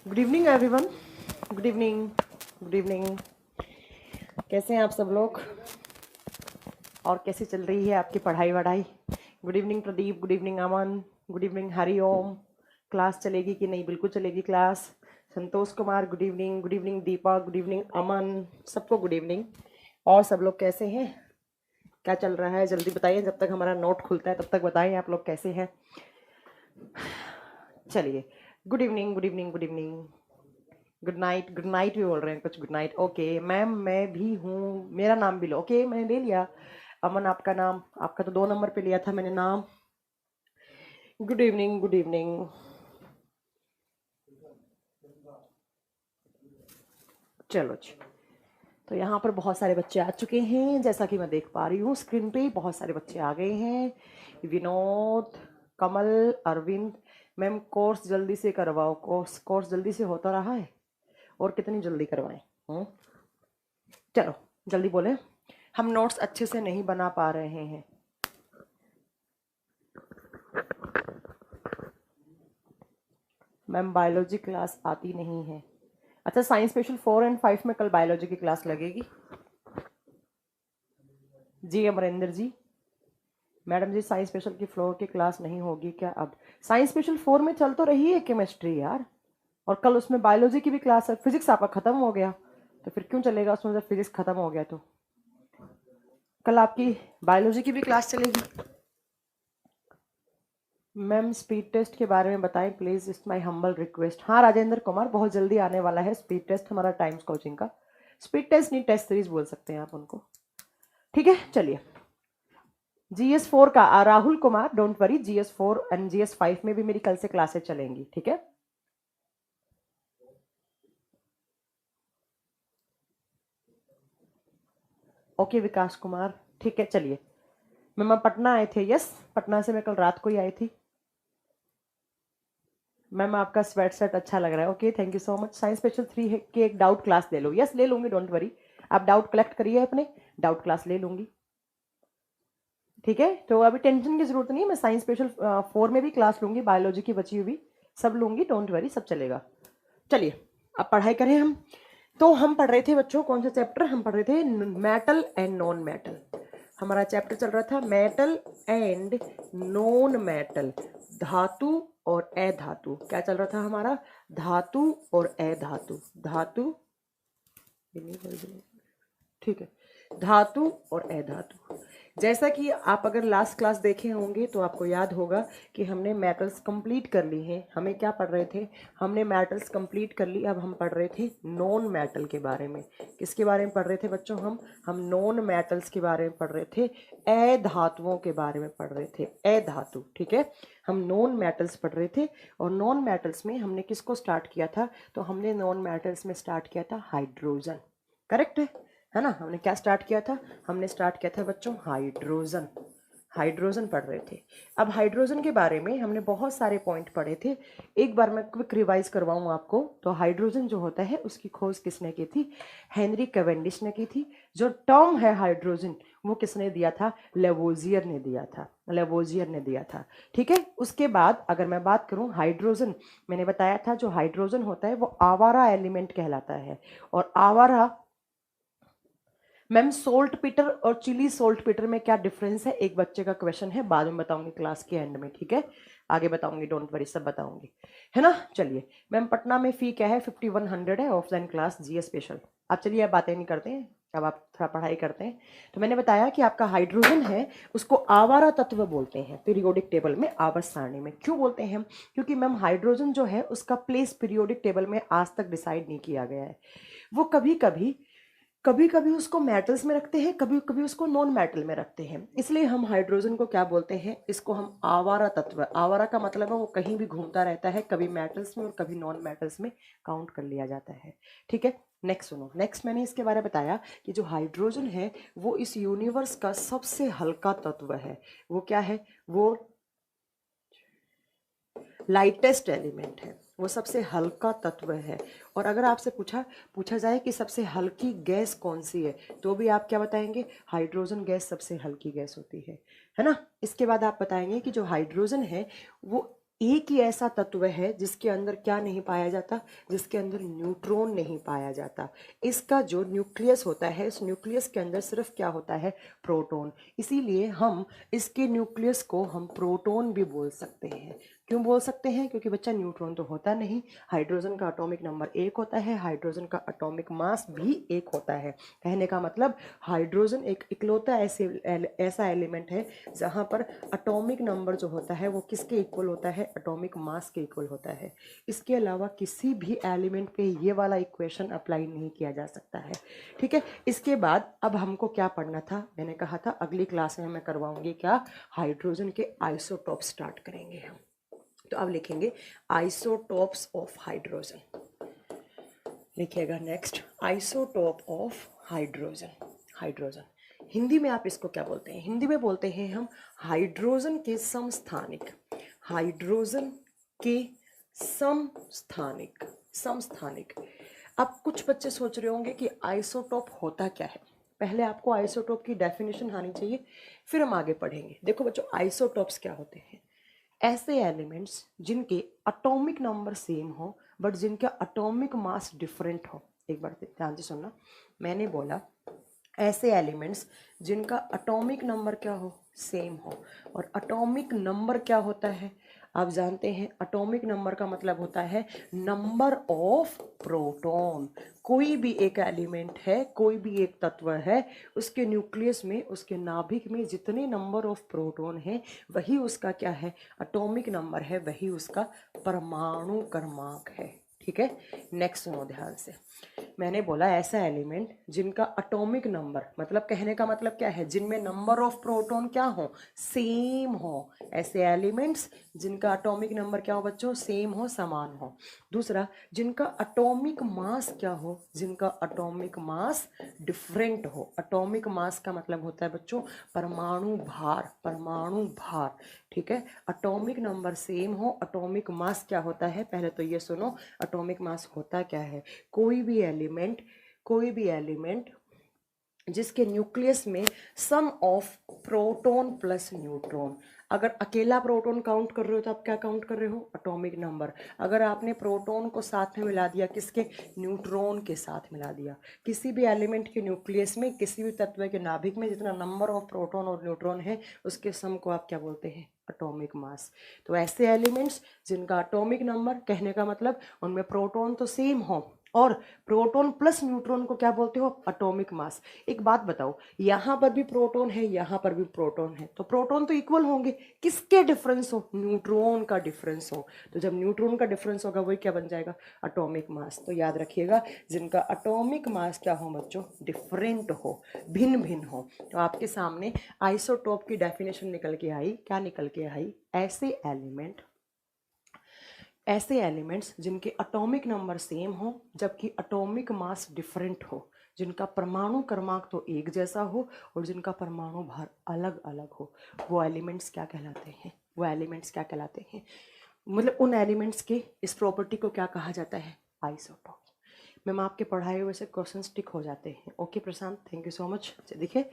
Good evening everyone. Good evening. Good evening. कैसे हैं आप सब लोग और कैसी चल रही है आपकी पढ़ाई वढ़ाई? Good evening Pradeep, good evening Aman, good evening Hariom. Class चलेगी कि नहीं? बिल्कुल चलेगी class. Santosh Kumar good evening, good evening Deepa, good evening Aman, सबको गुड इवनिंग। और सब लोग कैसे हैं? क्या चल रहा है जल्दी बताइए, जब तक हमारा नोट खुलता है तब तक बताइए आप लोग कैसे हैं। चलिए, good evening, good evening, good evening, good night भी बोल रहे हैं कुछ। Good night. ओके मैम, मैं भी हूँ, मेरा नाम भी लो। ओके मैंने ले लिया। अमन आपका नाम, आपका तो 2 नंबर पे लिया था मैंने नाम। Good evening, good evening. चलो जी, तो यहाँ पर बहुत सारे बच्चे आ चुके हैं, जैसा कि मैं देख पा रही हूँ स्क्रीन पे बहुत सारे बच्चे आ गए हैं। विनोद, कमल, अरविंद। मैम कोर्स जल्दी से करवाओ। कोर्स जल्दी से होता रहा है और कितनी जल्दी करवाएं? चलो जल्दी बोले। हम नोट्स अच्छे से नहीं बना पा रहे हैं। मैम बायोलॉजी क्लास आती नहीं है। अच्छा, साइंस स्पेशल 4 और 5 में कल बायोलॉजी की क्लास लगेगी जी। अमरिंदर जी, मैडम जी साइंस स्पेशल की फ्लोर की क्लास नहीं होगी क्या अब? साइंस स्पेशल 4 में चल तो रही है केमिस्ट्री यार, और कल उसमें बायोलॉजी की भी क्लास है। फिजिक्स आपका खत्म हो गया तो फिर क्यों चलेगा उसमें, जब फिजिक्स खत्म हो गया तो कल आपकी बायोलॉजी की भी क्लास चलेगी। मैम स्पीड टेस्ट के बारे में बताएं please, it's my humble request. हाँ राजेंद्र कुमार, बहुत जल्दी आने वाला है स्पीड टेस्ट हमारा टाइम्स कोचिंग का। स्पीड टेस्ट नहीं, टेस्ट सीरीज बोल सकते हैं आप उनको। ठीक है चलिए। GS4 का Rahul Kumar, don't worry, GS4 and GS5 में भी मेरी कल से क्लासेस चलेंगी। ठीक है। ओके विकास कुमार, ठीक है चलिए। मैम पटना आए थे? यस, पटना से मैं कल रात को ही आई थी। मैम आपका स्वेट शर्ट अच्छा लग रहा है। Okay thank you so much. Science special 3 की एक डाउट क्लास ले लो। यस ले लूंगी, डोंट वरी। आप डाउट कलेक्ट करिए अपने, डाउट क्लास ले लूंगी। ठीक है, तो अभी टेंशन की जरूरत नहीं है। मैं साइंस स्पेशल 4 में भी क्लास लूंगी, बायोलॉजी की बची हुई सब लूंगी, डोंट वरी, सब चलेगा। चलिए अब पढ़ाई करें हम। तो हम पढ़ रहे थे बच्चों, कौन सा चैप्टर हम पढ़ रहे थे? Metal and non metal. हमारा चैप्टर चल रहा था मेटल एंड नॉन मेटल, धातु और अधातु। क्या चल रहा था हमारा? धातु और अधातु। धातु, ठीक है, धातु और अधातु। जैसा कि आप अगर लास्ट क्लास देखे होंगे तो आपको याद होगा कि हमने मेटल्स कंप्लीट कर ली हैं। हमें क्या पढ़ रहे थे? हमने मेटल्स कंप्लीट कर ली। अब हम पढ़ रहे थे नॉन मेटल के बारे में। किसके बारे में पढ़ रहे थे बच्चों? हम नॉन मेटल्स के बारे में पढ़ रहे थे, अधातुओं के बारे में पढ़ रहे थे। अधातु, ठीक है। हम नॉन मेटल्स पढ़ रहे थे और नॉन मेटल्स में हमने किसको स्टार्ट किया था? तो हमने नॉन मेटल्स में स्टार्ट किया था हाइड्रोजन। करेक्ट है ना? हमने क्या स्टार्ट किया था? हमने स्टार्ट किया था बच्चों हाइड्रोजन। हाइड्रोजन पढ़ रहे थे। अब हाइड्रोजन के बारे में हमने बहुत सारे पॉइंट पढ़े थे। एक बार मैं क्विक रिवाइज करवाऊं आपको। तो हाइड्रोजन जो होता है उसकी खोज किसने की थी? हेनरी कैवेंडिश ने की थी। जो टर्म है हाइड्रोजन वो किसने दिया था? लेवोजियर ने दिया था। लेवोजियर ने दिया था। ठीक है। उसके बाद अगर मैं बात करूं हाइड्रोजन, मैंने बताया था जो हाइड्रोजन होता है वो आवारा एलिमेंट कहलाता है। और आवारा, मैम सोल्ट पीटर और चिली सोल्ट पीटर में क्या डिफरेंस है? एक बच्चे का क्वेश्चन है, बाद में बताऊंगी क्लास के एंड में। ठीक है, आगे बताऊंगी, डोंट वरी, सब बताऊंगी, है ना? चलिए मैम पटना में फी क्या है? 5100 है, ऑफलाइन क्लास GS स्पेशल। अब चलिए अब बातें नहीं करते हैं, अब आप थोड़ा पढ़ाई करते हैं। तो मैंने बताया कि आपका हाइड्रोजन है उसको आवारा तत्व बोलते हैं पीरियोडिक टेबल में, आवर्त सारणी में। क्यों बोलते हैं हम? क्योंकि मैम हाइड्रोजन जो है उसका प्लेस पीरियोडिक टेबल में आज तक डिसाइड नहीं किया गया है। वो कभी कभी उसको मेटल्स में रखते हैं, कभी कभी उसको नॉन मेटल में रखते हैं। इसलिए हम हाइड्रोजन को क्या बोलते हैं? इसको हम आवारा तत्व, आवारा का मतलब है वो कहीं भी घूमता रहता है, कभी मेटल्स में और कभी नॉन मेटल्स में काउंट कर लिया जाता है। ठीक है, नेक्स्ट सुनो। नेक्स्ट मैंने इसके बारे में बताया कि जो हाइड्रोजन है वो इस यूनिवर्स का सबसे हल्का तत्व है। वो क्या है? वो लाइटेस्ट एलिमेंट है, वो सबसे हल्का तत्व है। और अगर आपसे पूछा पूछा जाए कि सबसे हल्की गैस कौन सी है, तो भी आप क्या बताएंगे? हाइड्रोजन गैस सबसे हल्की गैस होती है ना? इसके बाद आप बताएंगे कि जो हाइड्रोजन है वो एक ही ऐसा तत्व है जिसके अंदर क्या नहीं पाया जाता, जिसके अंदर न्यूट्रॉन नहीं पाया जाता। इसका जो न्यूक्लियस होता है, इस न्यूक्लियस के अंदर सिर्फ क्या होता है, प्रोटॉन। इसीलिए हम इसके न्यूक्लियस को हम प्रोटॉन भी बोल सकते हैं। क्यों बोल सकते हैं? क्योंकि बच्चा न्यूट्रॉन तो होता नहीं, हाइड्रोजन का एटॉमिक नंबर 1 होता है, हाइड्रोजन का एटॉमिक मास भी 1 होता है। कहने का मतलब हाइड्रोजन एक इकलौता ऐसा एलिमेंट है जहाँ पर एटॉमिक नंबर जो होता है वो किसके इक्वल होता है, एटॉमिक मास के इक्वल होता है। इसके अलावा किसी भी एलिमेंट पे ये वाला इक्वेशन अप्लाई नहीं किया जा सकता है। ठीक है, इसके बाद अब हमको क्या पढ़ना था, मैंने कहा था अगली क्लास में मैं करवाऊंगी क्या, हाइड्रोजन के आइसोटॉप स्टार्ट करेंगे हम। तो अब लिखेंगे आइसोटॉप्स ऑफ हाइड्रोजन। लिखिएगा next, isotope of hydrogen. Hydrogen Hindi में आप इसको क्या बोलते हैं? हिंदी में बोलते हैं हम हाइड्रोजन के समस्थानिक। हाइड्रोजन के समस्थानिक। समस्थानिक। अब कुछ बच्चे सोच रहे होंगे कि आइसोटॉप होता क्या है। पहले आपको आइसोटॉप की डेफिनेशन आनी चाहिए, फिर हम आगे पढ़ेंगे। देखो बच्चों, आइसोटॉप्स क्या होते हैं? ऐसे एलिमेंट्स जिनके एटॉमिक नंबर सेम हो बट जिनका एटॉमिक मास डिफरेंट हो। एक बार ध्यान से सुनना, मैंने बोला ऐसे एलिमेंट्स जिनका एटॉमिक नंबर क्या हो, सेम हो। और एटॉमिक नंबर क्या होता है? आप जानते हैं एटॉमिक नंबर का मतलब होता है नंबर ऑफ प्रोटॉन। कोई भी एक एलिमेंट है, कोई भी एक तत्व है, उसके न्यूक्लियस में, उसके नाभिक में जितने नंबर ऑफ प्रोटॉन है वही उसका क्या है, एटॉमिक नंबर है, वही उसका परमाणु क्रमांक है। ठीक है, नेक्स्ट सुनो ध्यान से। मैंने बोला ऐसा एलिमेंट जिनका एटॉमिक नंबर, मतलब कहने का मतलब क्या है, जिनमें नंबर ऑफ प्रोटॉन क्या हो, सेम हो। ऐसे एलिमेंट्स जिनका एटॉमिक नंबर क्या हो बच्चों, सेम हो, समान हो। दूसरा, जिनका एटॉमिक मास क्या हो, जिनका एटॉमिक मास डिफरेंट हो। एटॉमिक मास का मतलब होता है बच्चों परमाणु भार। परमाणु भार, ठीक है। एटॉमिक नंबर सेम हो, एटॉमिक मास क्या होता है, पहले तो ये सुनो, एटॉमिक मास होता क्या है। कोई भी एलिमेंट जिसके न्यूक्लियस में सम ऑफ प्रोटॉन प्लस न्यूट्रॉन। अगर अकेला प्रोटॉन काउंट कर रहे हो तो आप क्या काउंट कर रहे हो, एटॉमिक नंबर। अगर आपने प्रोटॉन को साथ में मिला दिया, किसके, न्यूट्रॉन के साथ मिला दिया। किसी भी एलिमेंट के न्यूक्लियस में, किसी भी तत्व के नाभिक में जितना नंबर ऑफ प्रोटॉन और न्यूट्रॉन है उसके सम को आप क्या बोलते हैं, एटॉमिक मास। तो ऐसे एलिमेंट्स जिनका एटॉमिक नंबर, कहने का मतलब उनमें प्रोटॉन तो सेम हो और प्रोटॉन प्लस न्यूट्रॉन को क्या बोलते हो, एटॉमिक मास। एक बात बताओ, यहां पर भी प्रोटॉन है, यहां पर भी प्रोटॉन है, तो प्रोटॉन तो इक्वल होंगे। किसके डिफरेंस हो, न्यूट्रॉन का डिफरेंस हो। तो जब न्यूट्रॉन का डिफरेंस होगा वही क्या बन जाएगा, एटॉमिक मास। तो याद रखिएगा, जिनका एटॉमिक मास क्या हो बच्चों, डिफरेंट हो, भिन्न भिन्न हो। तो आपके सामने आइसोटॉप की डेफिनेशन निकल के आई। क्या निकल के आई, ऐसे एलिमेंट्स जिनके एटॉमिक नंबर सेम हो जबकि एटॉमिक मास डिफरेंट हो, जिनका परमाणु क्रमांक तो एक जैसा हो और जिनका परमाणु भार अलग अलग हो, वो एलिमेंट्स क्या कहलाते हैं, वो एलिमेंट्स क्या कहलाते हैं, मतलब उन एलिमेंट्स के इस प्रॉपर्टी को क्या कहा जाता है, आइसोटॉप। मैम आपके पढ़ाए हुए से क्वेश्चन टिक हो जाते हैं। Okay Prashant, thank you so much. देखिए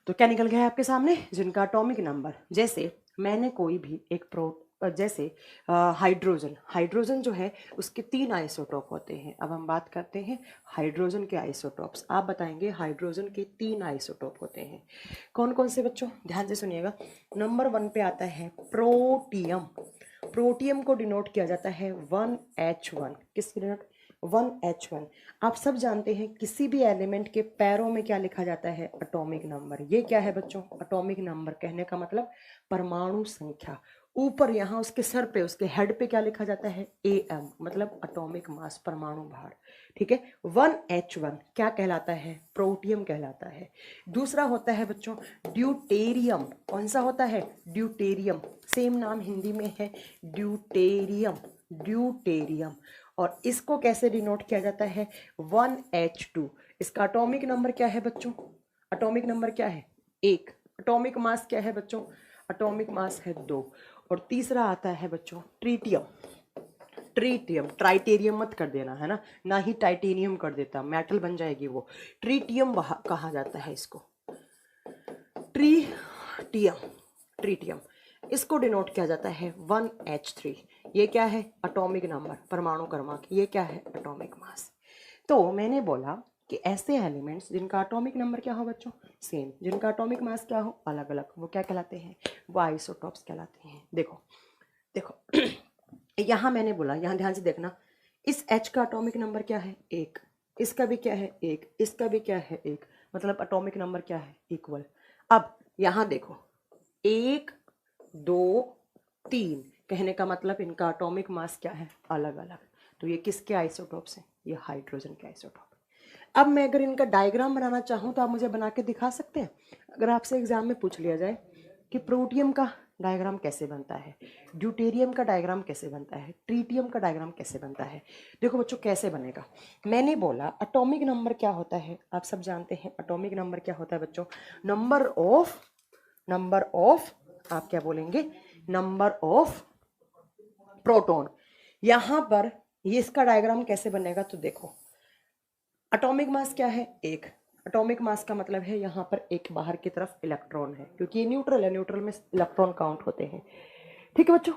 तो क्या निकल गया है आपके सामने, जिनका एटॉमिक नंबर, जैसे मैंने कोई भी एक जैसे हाइड्रोजन जो है उसके 3 आइसोटॉप होते हैं। अब हम बात करते हैं हाइड्रोजन के आइसोटॉप्स। आप बताएंगे हाइड्रोजन के 3 आइसोटॉप होते हैं। कौन कौन से बच्चों, ध्यान से सुनिएगा। नंबर 1 पे आता है प्रोटियम। प्रोटियम को डिनोट किया जाता है 1H1। किसकी डिनोट, 1H1। आप सब जानते हैं किसी भी एलिमेंट के पैरों में क्या लिखा जाता है, एटॉमिक नंबर। ये क्या है बच्चों, एटॉमिक नंबर, कहने का मतलब परमाणु संख्या। ऊपर यहाँ उसके सर पे, उसके हेड पे क्या लिखा जाता है, AM, मतलब एटॉमिक मास, परमाणु भार। ठीक है, 1H1 क्या कहलाता है, प्रोटियम कहलाता है। दूसरा होता है बच्चों ड्यूटेरियम। कौन सा होता है, ड्यूटेरियम। सेम नाम हिंदी में है, ड्यूटेरियम। ड्यूटेरियम। और इसको कैसे डिनोट किया जाता है, 1H2। इसका एटॉमिक नंबर क्या है बच्चों, एटॉमिक नंबर क्या है, 1। एटॉमिक मास क्या है बच्चों, एटॉमिक मास है 2। और तीसरा आता है बच्चों ट्रीटियम। ट्रीटियम, ट्राइटेरियम मत कर देना है ना, ना ही टाइटेनियम कर देता, मेटल बन जाएगी वो। ट्रीटियम कहा जाता है इसको, ट्रीटियम। ट्रीटियम इसको डिनोट किया जाता है 1H3। ये क्या है? एटॉमिक नंबर, परमाणु क्रमांक। ये क्या है? Atomic mass. तो मैंने बोला कि ऐसे एलिमेंट्स जिनका एटॉमिक नंबर क्या हो बच्चों? सेम, जिनका एटॉमिक मास क्या हो? अलग अलग, वो क्या कहलाते हैं? वो आइसोटॉप्स कहलाते हैं। देखो देखो यहाँ मैंने बोला, यहाँ ध्यान से देखना, इस H का एटॉमिक नंबर क्या है? 1। इसका भी क्या है? 1। इसका भी क्या है? 1। मतलब एटॉमिक नंबर क्या है? इक्वल। अब यहाँ देखो, 1 2 3, कहने का मतलब इनका एटॉमिक मास क्या है? अलग अलग। तो ये किसके आइसोटॉप्स हैं? ये हाइड्रोजन के आइसोटॉप। अब मैं अगर इनका डायग्राम बनाना चाहूँ तो आप मुझे बना के दिखा सकते हैं? अगर आपसे एग्जाम में पूछ लिया जाए कि प्रोटियम का डायग्राम कैसे बनता है, ड्यूटेरियम का डायग्राम कैसे बनता है, ट्रीटियम का डायग्राम कैसे बनता है, देखो बच्चों कैसे बनेगा। मैंने बोला एटॉमिक नंबर क्या होता है? आप सब जानते हैं एटॉमिक नंबर क्या होता है बच्चों? नंबर ऑफ आप क्या बोलेंगे? Number of proton. यहां पर ये इसका डायग्राम कैसे बनेगा? तो देखो, एटॉमिक मास क्या है? 1। एटॉमिक मास का मतलब है यहाँ पर एक बाहर की तरफ इलेक्ट्रॉन है, क्योंकि ये न्यूट्रल है, न्यूट्रल में इलेक्ट्रॉन काउंट होते हैं। ठीक है बच्चों,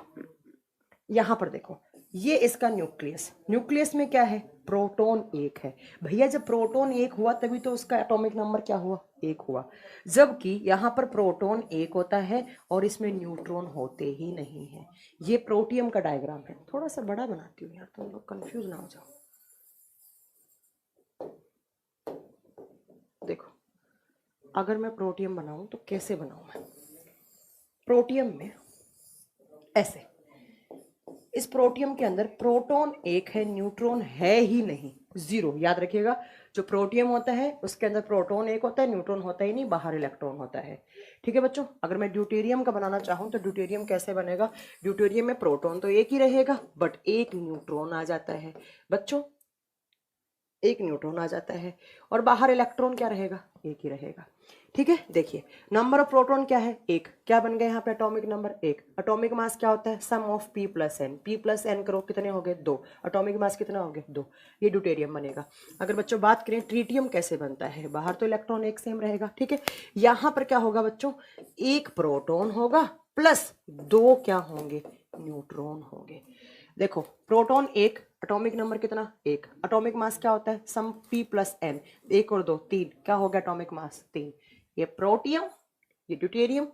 यहाँ पर देखो, ये इसका न्यूक्लियस, न्यूक्लियस में क्या है? प्रोटॉन 1 है। भैया जब प्रोटॉन 1 हुआ तभी तो उसका एटॉमिक नंबर क्या हुआ? 1 हुआ। जबकि यहाँ पर प्रोटॉन 1 होता है और इसमें न्यूट्रॉन होते ही नहीं है। ये प्रोटियम का डायग्राम है। थोड़ा सा बड़ा बनाती हूँ यार, तुम लोग कंफ्यूज ना हो जाओ। देखो, अगर मैं प्रोटियम बनाऊं तो कैसे बनाऊं मैं? प्रोटियम में ऐसे, इस प्रोटियम के अंदर प्रोटॉन 1 है, न्यूट्रॉन है ही नहीं, 0। याद रखिएगा, जो प्रोटियम होता है उसके अंदर प्रोटॉन 1 होता है, न्यूट्रॉन होता ही नहीं, बाहर इलेक्ट्रॉन होता है। ठीक है बच्चों, अगर मैं ड्यूटेरियम का बनाना चाहूं तो ड्यूटेरियम कैसे बनेगा? ड्यूटेरियम में प्रोटॉन तो 1 ही रहेगा, बट 1 न्यूट्रॉन आ जाता है बच्चों, 1 न्यूट्रॉन आ जाता है, और बाहर इलेक्ट्रॉन क्या रहेगा? 1 ही रहेगा। ठीक है, देखिए नंबर ऑफ प्रोटॉन क्या है? 1। क्या बन गया यहाँ पे? Atomic number 1। एटॉमिक मास क्या होता है? Sum of p plus n। p plus n करो, कितने हो गए? 2। एटॉमिक मास कितना हो गया? 2। ये ड्यूटेरियम बनेगा। अगर बच्चों बात करें ट्रीटियम कैसे बनता है, बाहर तो इलेक्ट्रॉन 1 सेम रहेगा। ठीक है, यहाँ पर क्या होगा बच्चों? 1 प्रोटॉन होगा प्लस 2 क्या होंगे? न्यूट्रॉन होंगे। देखो, प्रोटॉन 1, एटॉमिक नंबर कितना? 1। एटॉमिक मास क्या होता है? सम p प्लस n। 1 और 2 3, क्या हो गया एटॉमिक मास? 3। ये प्रोटियम, ये ड्यूटेरियम,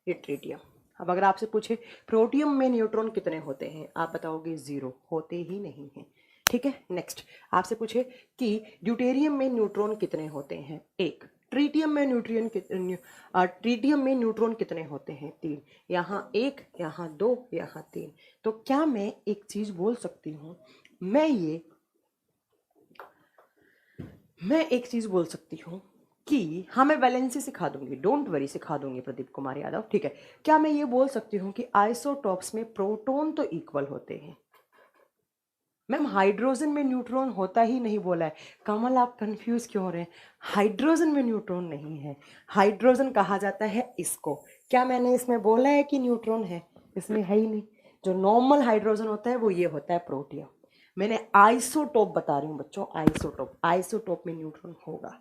ये ट्रिटियम। अब अगर आपसे पूछे प्रोटियम में न्यूट्रॉन कितने होते हैं, आप बताओगे 0, होते ही नहीं है। ठीक है, नेक्स्ट आपसे पूछे कि ड्यूटेरियम में न्यूट्रॉन कितने होते हैं? 1। ट्रीटियम में ट्रीटियम में न्यूट्रॉन कितने होते हैं? 3। यहाँ 1, यहाँ 2, यहाँ 3। तो क्या मैं एक चीज बोल सकती हूँ? मैं एक चीज बोल सकती हूँ कि हाँ, मैं वैलेंसी सिखा दूंगी, डोंट वरी, सिखा दूंगी प्रदीप कुमार यादव। ठीक है, क्या मैं ये बोल सकती हूँ कि आइसोटॉप्स में प्रोटॉन तो इक्वल होते हैं? मैम हाइड्रोजन में न्यूट्रॉन होता ही नहीं बोला है। कमल आप कंफ्यूज क्यों हो रहे हैं? हाइड्रोजन में न्यूट्रॉन नहीं है, हाइड्रोजन कहा जाता है इसको। क्या मैंने इसमें बोला है कि न्यूट्रॉन है? इसमें है ही नहीं। जो नॉर्मल हाइड्रोजन होता है वो ये होता है प्रोटियम। मैंने आइसोटोप बता रही हूँ बच्चों, आइसोटोप, आइसोटोप में न्यूट्रॉन होगा।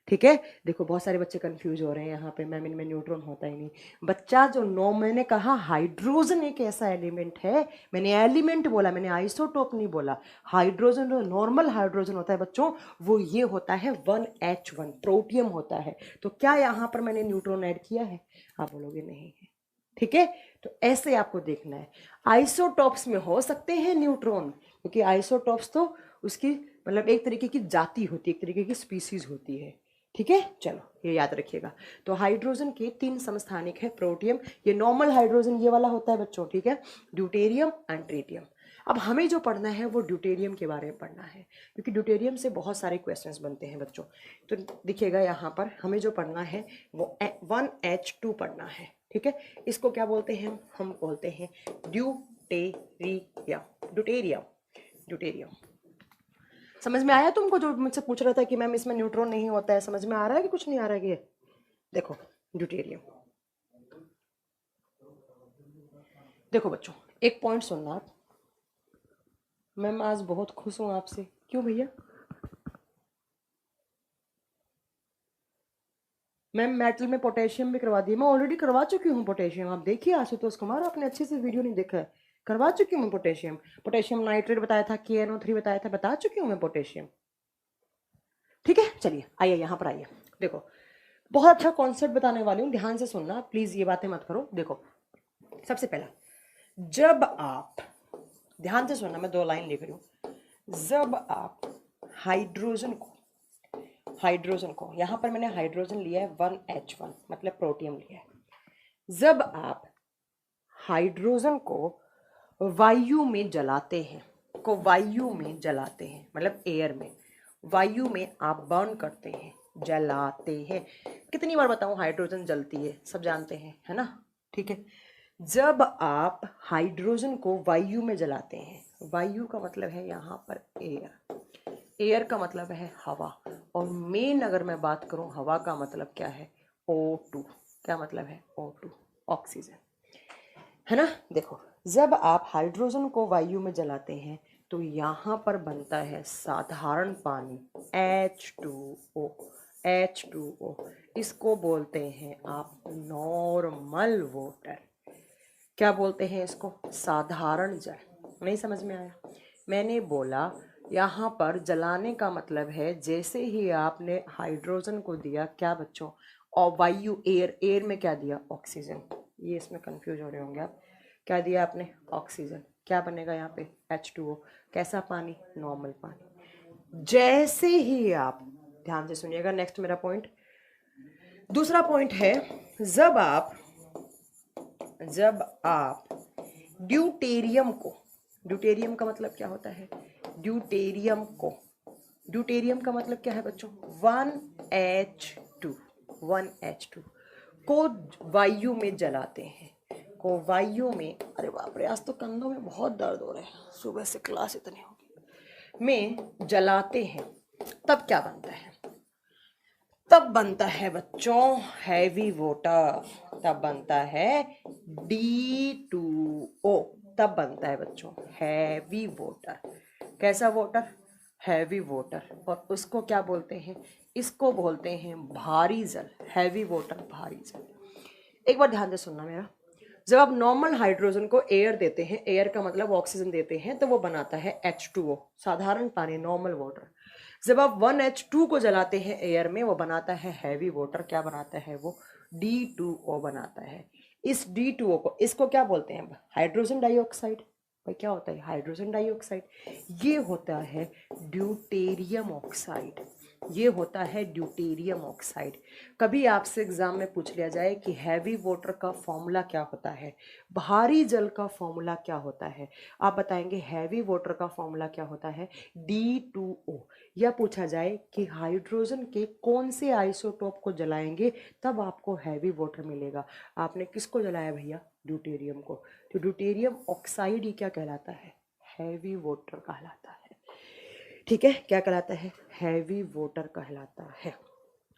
ठीक है, देखो बहुत सारे बच्चे कंफ्यूज हो रहे हैं यहाँ पे, मैम इनमें न्यूट्रॉन होता ही नहीं। बच्चा जो नो, मैंने कहा हाइड्रोजन एक ऐसा एलिमेंट है, मैंने एलिमेंट बोला, मैंने आइसोटोप नहीं बोला। हाइड्रोजन जो नॉर्मल हाइड्रोजन होता है बच्चों, वो ये होता है 1H1, प्रोटियम होता है। तो क्या यहाँ पर मैंने न्यूट्रॉन ऐड किया है? आप बोलोगे नहीं है। ठीक है, तो ऐसे आपको देखना है। आइसोटॉप्स में हो सकते हैं न्यूट्रॉन, क्योंकि आइसोटॉप्स तो उसकी मतलब एक तरीके की जाति होती है, एक तरीके की स्पीसीज होती है। ठीक है, चलो ये याद रखिएगा। तो हाइड्रोजन के 3 समस्थानिक है, प्रोटियम, ये नॉर्मल हाइड्रोजन ये वाला होता है बच्चों। ठीक है, ड्यूटेरियम एंड ट्रिटियम। अब हमें जो पढ़ना है वो ड्यूटेरियम के बारे में पढ़ना है, क्योंकि ड्यूटेरियम से बहुत सारे क्वेश्चंस बनते हैं बच्चों। तो देखिएगा यहाँ पर हमें जो पढ़ना है वो 1H2 पढ़ना है। ठीक है, इसको क्या बोलते हैं? हम बोलते हैं ड्यूटेरियम, ड्यूटेरियम, ड्यूटेरियम। समझ में आया तुमको? जो मुझसे पूछ रहा था कि मैम इसमें न्यूट्रॉन नहीं होता है, समझ में आ रहा है कि कुछ नहीं आ रहा है? ये देखो ड्यूटेरियम। देखो बच्चों, एक पॉइंट सुनना आप, मैम आज बहुत खुश हूं आपसे। क्यों भैया? मैम मेटल में पोटेशियम भी करवा दिया, मैं ऑलरेडी करवा चुकी हूँ पोटेशियम, आप देखिए आशुतोष कुमार, आपने अच्छे से वीडियो नहीं देखा है, करवा चुकी हूँ मैं पोटेशियम। पोटेशियम नाइट्रेट बताया था, KNO3 बताया था, बता चुकी हूँ मैं पोटेशियम। ठीक है, चलिए आइए यहाँ पर आइए। देखो बहुत अच्छा कॉन्सेप्ट बताने वाली हूँ, ध्यान से सुनना प्लीज, ये बातें मत करो। देखो सबसे पहला, जब आप ध्यान से सुनना, मैं 2 लाइन लिख रही हूँ। जब आप हाइड्रोजन को यहां पर मैंने हाइड्रोजन लिया है 1H1 मतलब प्रोटियम लिया है। जब आप हाइड्रोजन को वायु में जलाते हैं, मतलब एयर में, वायु में आप बर्न करते हैं, जलाते हैं। कितनी बार बताऊं हाइड्रोजन जलती है, सब जानते हैं, है ना? ठीक है। जब आप हाइड्रोजन को वायु में जलाते हैं, वायु का मतलब है यहाँ पर एयर, एयर का मतलब है हवा, और मेन अगर मैं बात करूं हवा का मतलब क्या है, O2। क्या मतलब है? O2, ऑक्सीजन, है ना? देखो जब आप हाइड्रोजन को वायु में जलाते हैं तो यहाँ पर बनता है साधारण पानी H2O। H2O इसको बोलते हैं आप नॉर्मल वाटर। क्या बोलते हैं इसको? साधारण जल। नहीं समझ में आया? मैंने बोला यहाँ पर जलाने का मतलब है जैसे ही आपने हाइड्रोजन को दिया, क्या बच्चों, और वायु एयर में क्या दिया? ऑक्सीजन। ये इसमें कंफ्यूज हो रहे होंगे आप, क्या दिया आपने? ऑक्सीजन। क्या बनेगा यहाँ पे? H2O। कैसा पानी? नॉर्मल पानी। जैसे ही आप, ध्यान से सुनिएगा, नेक्स्ट मेरा पॉइंट, दूसरा पॉइंट है, जब आप ड्यूटेरियम का मतलब क्या होता है? ड्यूटेरियम का मतलब क्या है बच्चों? 1H2 को वायु में जलाते हैं, अरे बाप रे, आज तो कंधों में बहुत दर्द हो रहा है, सुबह से क्लास इतनी होगी, में जलाते हैं, तब क्या बनता है? तब बनता है बच्चों हैवी वाटर, तब बनता है D2O, तब बनता है बच्चों हैवी वाटर। कैसा वाटर? Heavy water. और उसको क्या बोलते हैं? इसको बोलते हैं भारी जल। हैवी वाटर, भारी जल। एक बार ध्यान से सुनना मेरा, जब आप नॉर्मल हाइड्रोजन को एयर देते हैं, एयर का मतलब ऑक्सीजन देते हैं, तो वो बनाता है H2O, साधारण पानी, नॉर्मल वाटर। जब आप 1H2 को जलाते हैं एयर में, वो बनाता है हैवी वाटर। क्या बनाता है वो? D2O बनाता है। इस D2O को, इसको क्या बोलते हैं? Hydrogen dioxide. भाई क्या होता है हाइड्रोजन डाइऑक्साइड? ये होता है ड्यूटेरियम ऑक्साइड। ये होता है ड्यूटेरियम ऑक्साइड। कभी आपसे एग्जाम में पूछ लिया जाए कि हैवी वाटर का फॉर्मूला क्या होता है, भारी जल का फॉर्मूला क्या होता है, आप बताएंगे हैवी वाटर का फॉर्मूला क्या होता है? D2O। या पूछा जाए कि हाइड्रोजन के कौन से आइसोटोप को जलाएंगे तब आपको हैवी वाटर मिलेगा, आपने किसको जलाया भैया? ड्यूटेरियम को। तो ड्यूटेरियम ऑक्साइड ही क्या कहलाता है? हैवी वाटर कहलाता है। ठीक है, क्या कहलाता है? हैवी वाटर कहलाता है।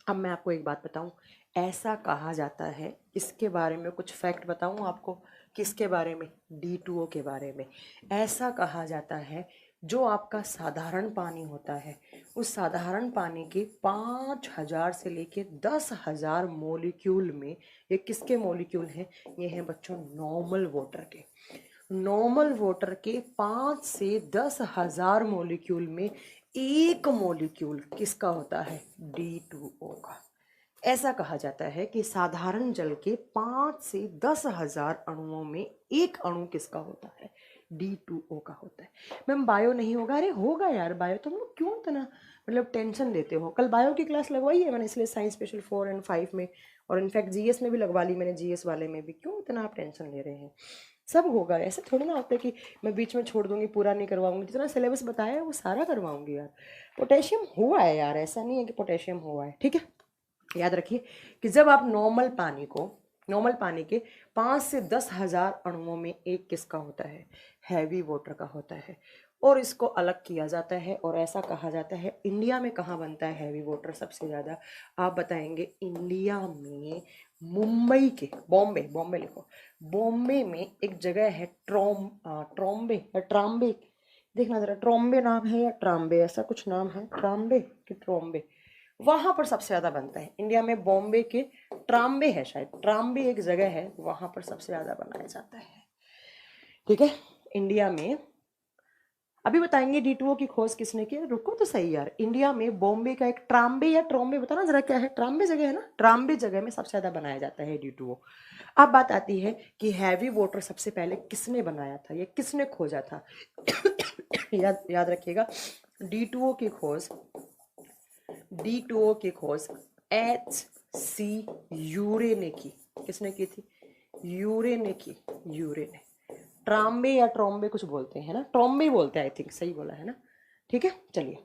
अब मैं आपको एक बात बताऊं, ऐसा कहा जाता है, इसके बारे में कुछ फैक्ट बताऊं आपको। किसके बारे में? D2O के बारे में। ऐसा कहा जाता है जो आपका साधारण पानी होता है, उस साधारण पानी के 5000 से लेके 10,000 मोलिक्यूल में, ये किसके मोलिक्यूल हैं? ये हैं बच्चों नॉर्मल वाटर के। नॉर्मल वाटर के 5 से 10,000 मोलिक्यूल में एक मोलिक्यूल किसका होता है? D2O का। ऐसा कहा जाता है कि साधारण जल के 5 से 10,000 अणुओं में एक अणु किसका होता है? D2O का होता है। मैम बायो नहीं होगा? अरे होगा यार बायो, तुम लोग क्यों इतना मतलब टेंशन लेते हो? कल बायो की क्लास लगवाई है मैंने, इसलिए साइंस स्पेशल 4 और 5 में, और इनफैक्ट GS में भी लगवा ली मैंने, GS वाले में भी। क्यों इतना आप टेंशन ले रहे हैं? सब होगा, ऐसे थोड़ी ना होता है कि मैं बीच में छोड़ दूंगी, पूरा नहीं करवाऊंगी, जितना सिलेबस बताया है वो सारा करवाऊंगी यार। पोटेशियम हुआ है यार, ऐसा नहीं है कि पोटेशियम हुआ है, ठीक है। याद रखिए कि जब आप नॉर्मल पानी के 5 से 10,000 अणुओं में एक किसका होता है? हैवी वाटर का होता है। और इसको अलग किया जाता है, और ऐसा कहा जाता है, इंडिया में कहाँ बनता है हैवी वाटर सबसे ज़्यादा? आप बताएंगे इंडिया में मुंबई के, बॉम्बे लिखो, बॉम्बे में एक जगह है ट्रॉम्बे या ट्राम्बे, देखना जरा, ट्रॉम्बे नाम है या ट्राम्बे, ऐसा कुछ नाम है, ट्राम्बे कि ट्रॉम्बे, वहां पर सबसे ज्यादा बनता है। इंडिया में बॉम्बे के ट्राम्बे है, शायद ट्राम्बे एक जगह है, वहां पर सबसे ज्यादा बनाया जाता है। ठीक है, इंडिया में अभी बताएंगे D2O की खोज किसने की। रुको तो सही यार, इंडिया में बॉम्बे का एक ट्राम्बे या ट्रोम्बे बताना जरा क्या है। ट्राम्बे जगह है ना, ट्राम्बे जगह में सबसे ज्यादा बनाया जाता है D2O। अब बात आती है कि हैवी वाटर सबसे पहले किसने बनाया था, ये किसने खोजा था। याद याद रखिएगा, D2O की खोज, D2O की खोज HC यूरे ने की। किसने की थी? यूरे ने की, यूरे ने। ट्राम्बे या ट्रोम्बे कुछ बोलते हैं ना, ट्रोम्बे बोलते हैं, आई थिंक सही बोला है ना। ठीक है, चलिए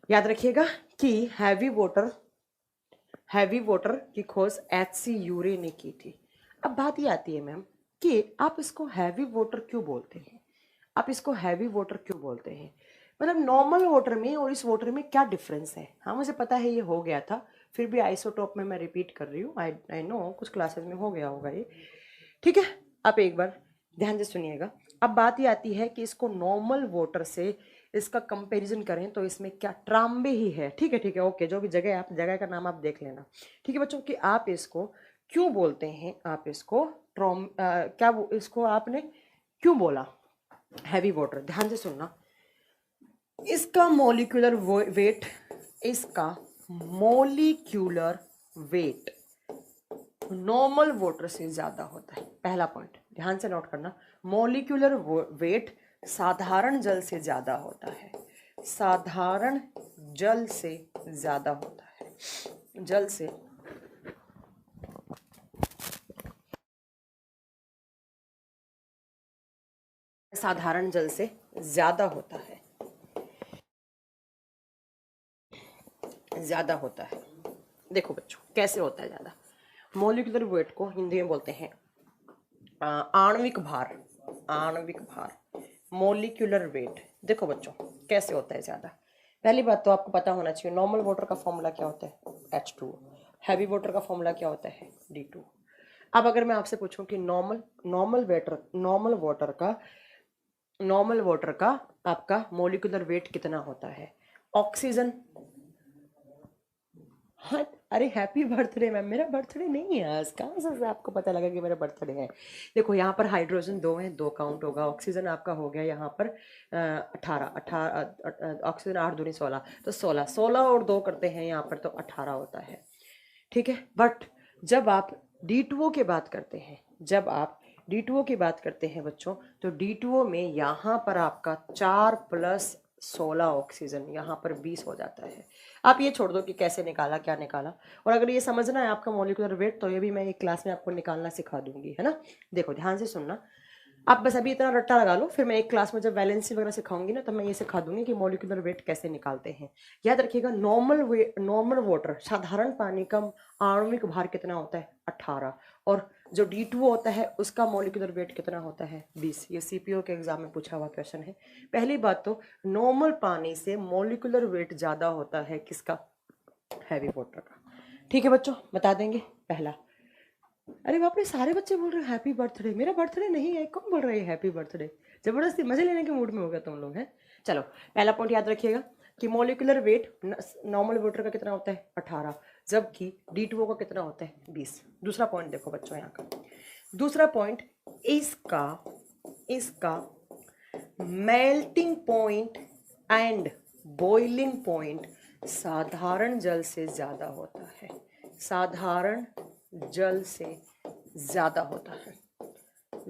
याद रखिएगा कि हैवी वाटर की खोज HC यूरे ने की थी। अब बात ये आती है मैम कि आप इसको हैवी वाटर क्यों बोलते हैं, आप इसको हैवी वाटर क्यों बोलते हैं, मतलब नॉर्मल वाटर में और इस वाटर में क्या डिफरेंस है। हाँ मुझे पता है ये हो गया था, फिर भी आइसोटोप में मैं रिपीट कर रही हूँ। आई नो कुछ क्लासेस में हो गया होगा ये। ठीक है, आप एक बार ध्यान से सुनिएगा। अब बात ये आती है कि इसको नॉर्मल वाटर से इसका कंपैरिजन करें तो इसमें क्या ट्राम्बे ही है। ठीक है ठीक है, ओके, जो भी जगह, आप जगह का नाम आप देख लेना। ठीक है बच्चों, कि आप इसको क्यों बोलते हैं, आप इसको इसको आपने क्यों बोला हैवी वाटर। ध्यान से सुनना, इसका मॉलिक्यूलर वेट, इसका मॉलिक्यूलर वेट नॉर्मल वाटर से ज्यादा होता है। पहला पॉइंट ध्यान से नोट करना, मॉलिक्यूलर वेट साधारण जल से ज्यादा होता है, साधारण जल से ज्यादा होता है, जल से साधारण जल से ज्यादा होता है, ज्यादा होता है। देखो बच्चों कैसे होता है ज्यादा। मॉलिक्यूलर वेट को हिंदी में बोलते हैं आणविक भार, आणविक भार, मॉलिक्यूलर वेट। देखो बच्चों कैसे होता है ज्यादा। पहली बात तो आपको पता होना चाहिए, नॉर्मल वाटर का फॉर्मूला क्या होता है H2O, हैवी वाटर का फॉर्मूला क्या होता है D2। अब अगर मैं आपसे पूछूं कि नॉर्मल वाटर का आपका मॉलिक्यूलर वेट कितना होता है। ऑक्सीजन, हाँ अरे हैप्पी बर्थडे मैम, मेरा बर्थडे नहीं है आज, कहाँ से आपको पता लगा कि मेरा बर्थडे है। देखो यहाँ पर हाइड्रोजन 2 है, 2 काउंट होगा। ऑक्सीजन आपका हो गया यहाँ पर 18, 18 ऑक्सीजन 8 दूनी 16, तो 16, 16 और 2 करते हैं यहाँ पर तो 18 होता है। ठीक है, बट जब आप D2O की बात करते हैं, जब आप D2O की बात करते हैं बच्चों, तो D2O में यहाँ पर आपका 4 + 16 ऑक्सीजन, यहाँ पर 20 हो जाता है। आप ये छोड़ दो कि कैसे निकाला, क्या निकाला, और अगर ये समझना है आपका मॉलिक्यूलर वेट तो ये भी मैं एक क्लास में आपको निकालना सिखा दूंगी, है ना। देखो ध्यान से सुनना, आप बस अभी इतना रट्टा लगा लो, फिर मैं एक क्लास में जब वैलेंसी वगैरह सिखाऊंगी ना, तो मैं ये सिखा दूंगी कि मॉलिक्यूलर वेट कैसे निकालते हैं। याद रखिएगा, नॉर्मल वाटर, साधारण पानी का आणविक भार कितना होता है 18, और जो D2O होता है उसका मॉलिक्यूलर वेट कितना होता है 20। ये CPO के एग्जाम में पूछा हुआ क्वेश्चन है। पहली बात तो नॉर्मल पानी से मॉलिक्यूलर वेट ज्यादा होता है किसका, हैवी वाटर का। ठीक है बच्चों, बता देंगे पहला। अरे बाप रे, सारे बच्चे बोल रहे हैं हैप्पी बर्थडे, मेरा बर्थडे नहीं है, कौन बोल रहे हैं हैप्पी बर्थडे। जबरदस्ती मजे लेने के मूड में हो गया तुम लोग हैं। चलो पहला पॉइंट याद रखिएगा कि मॉलिक्यूलर वेट नॉर्मल वाटर का कितना होता है 18, जबकि D2O का कितना होता है 20। दूसरा पॉइंट देखो बच्चों यहाँ का, दूसरा पॉइंट, इसका इसका melting point and boiling point साधारण जल से ज्यादा होता है, साधारण जल से ज्यादा होता है,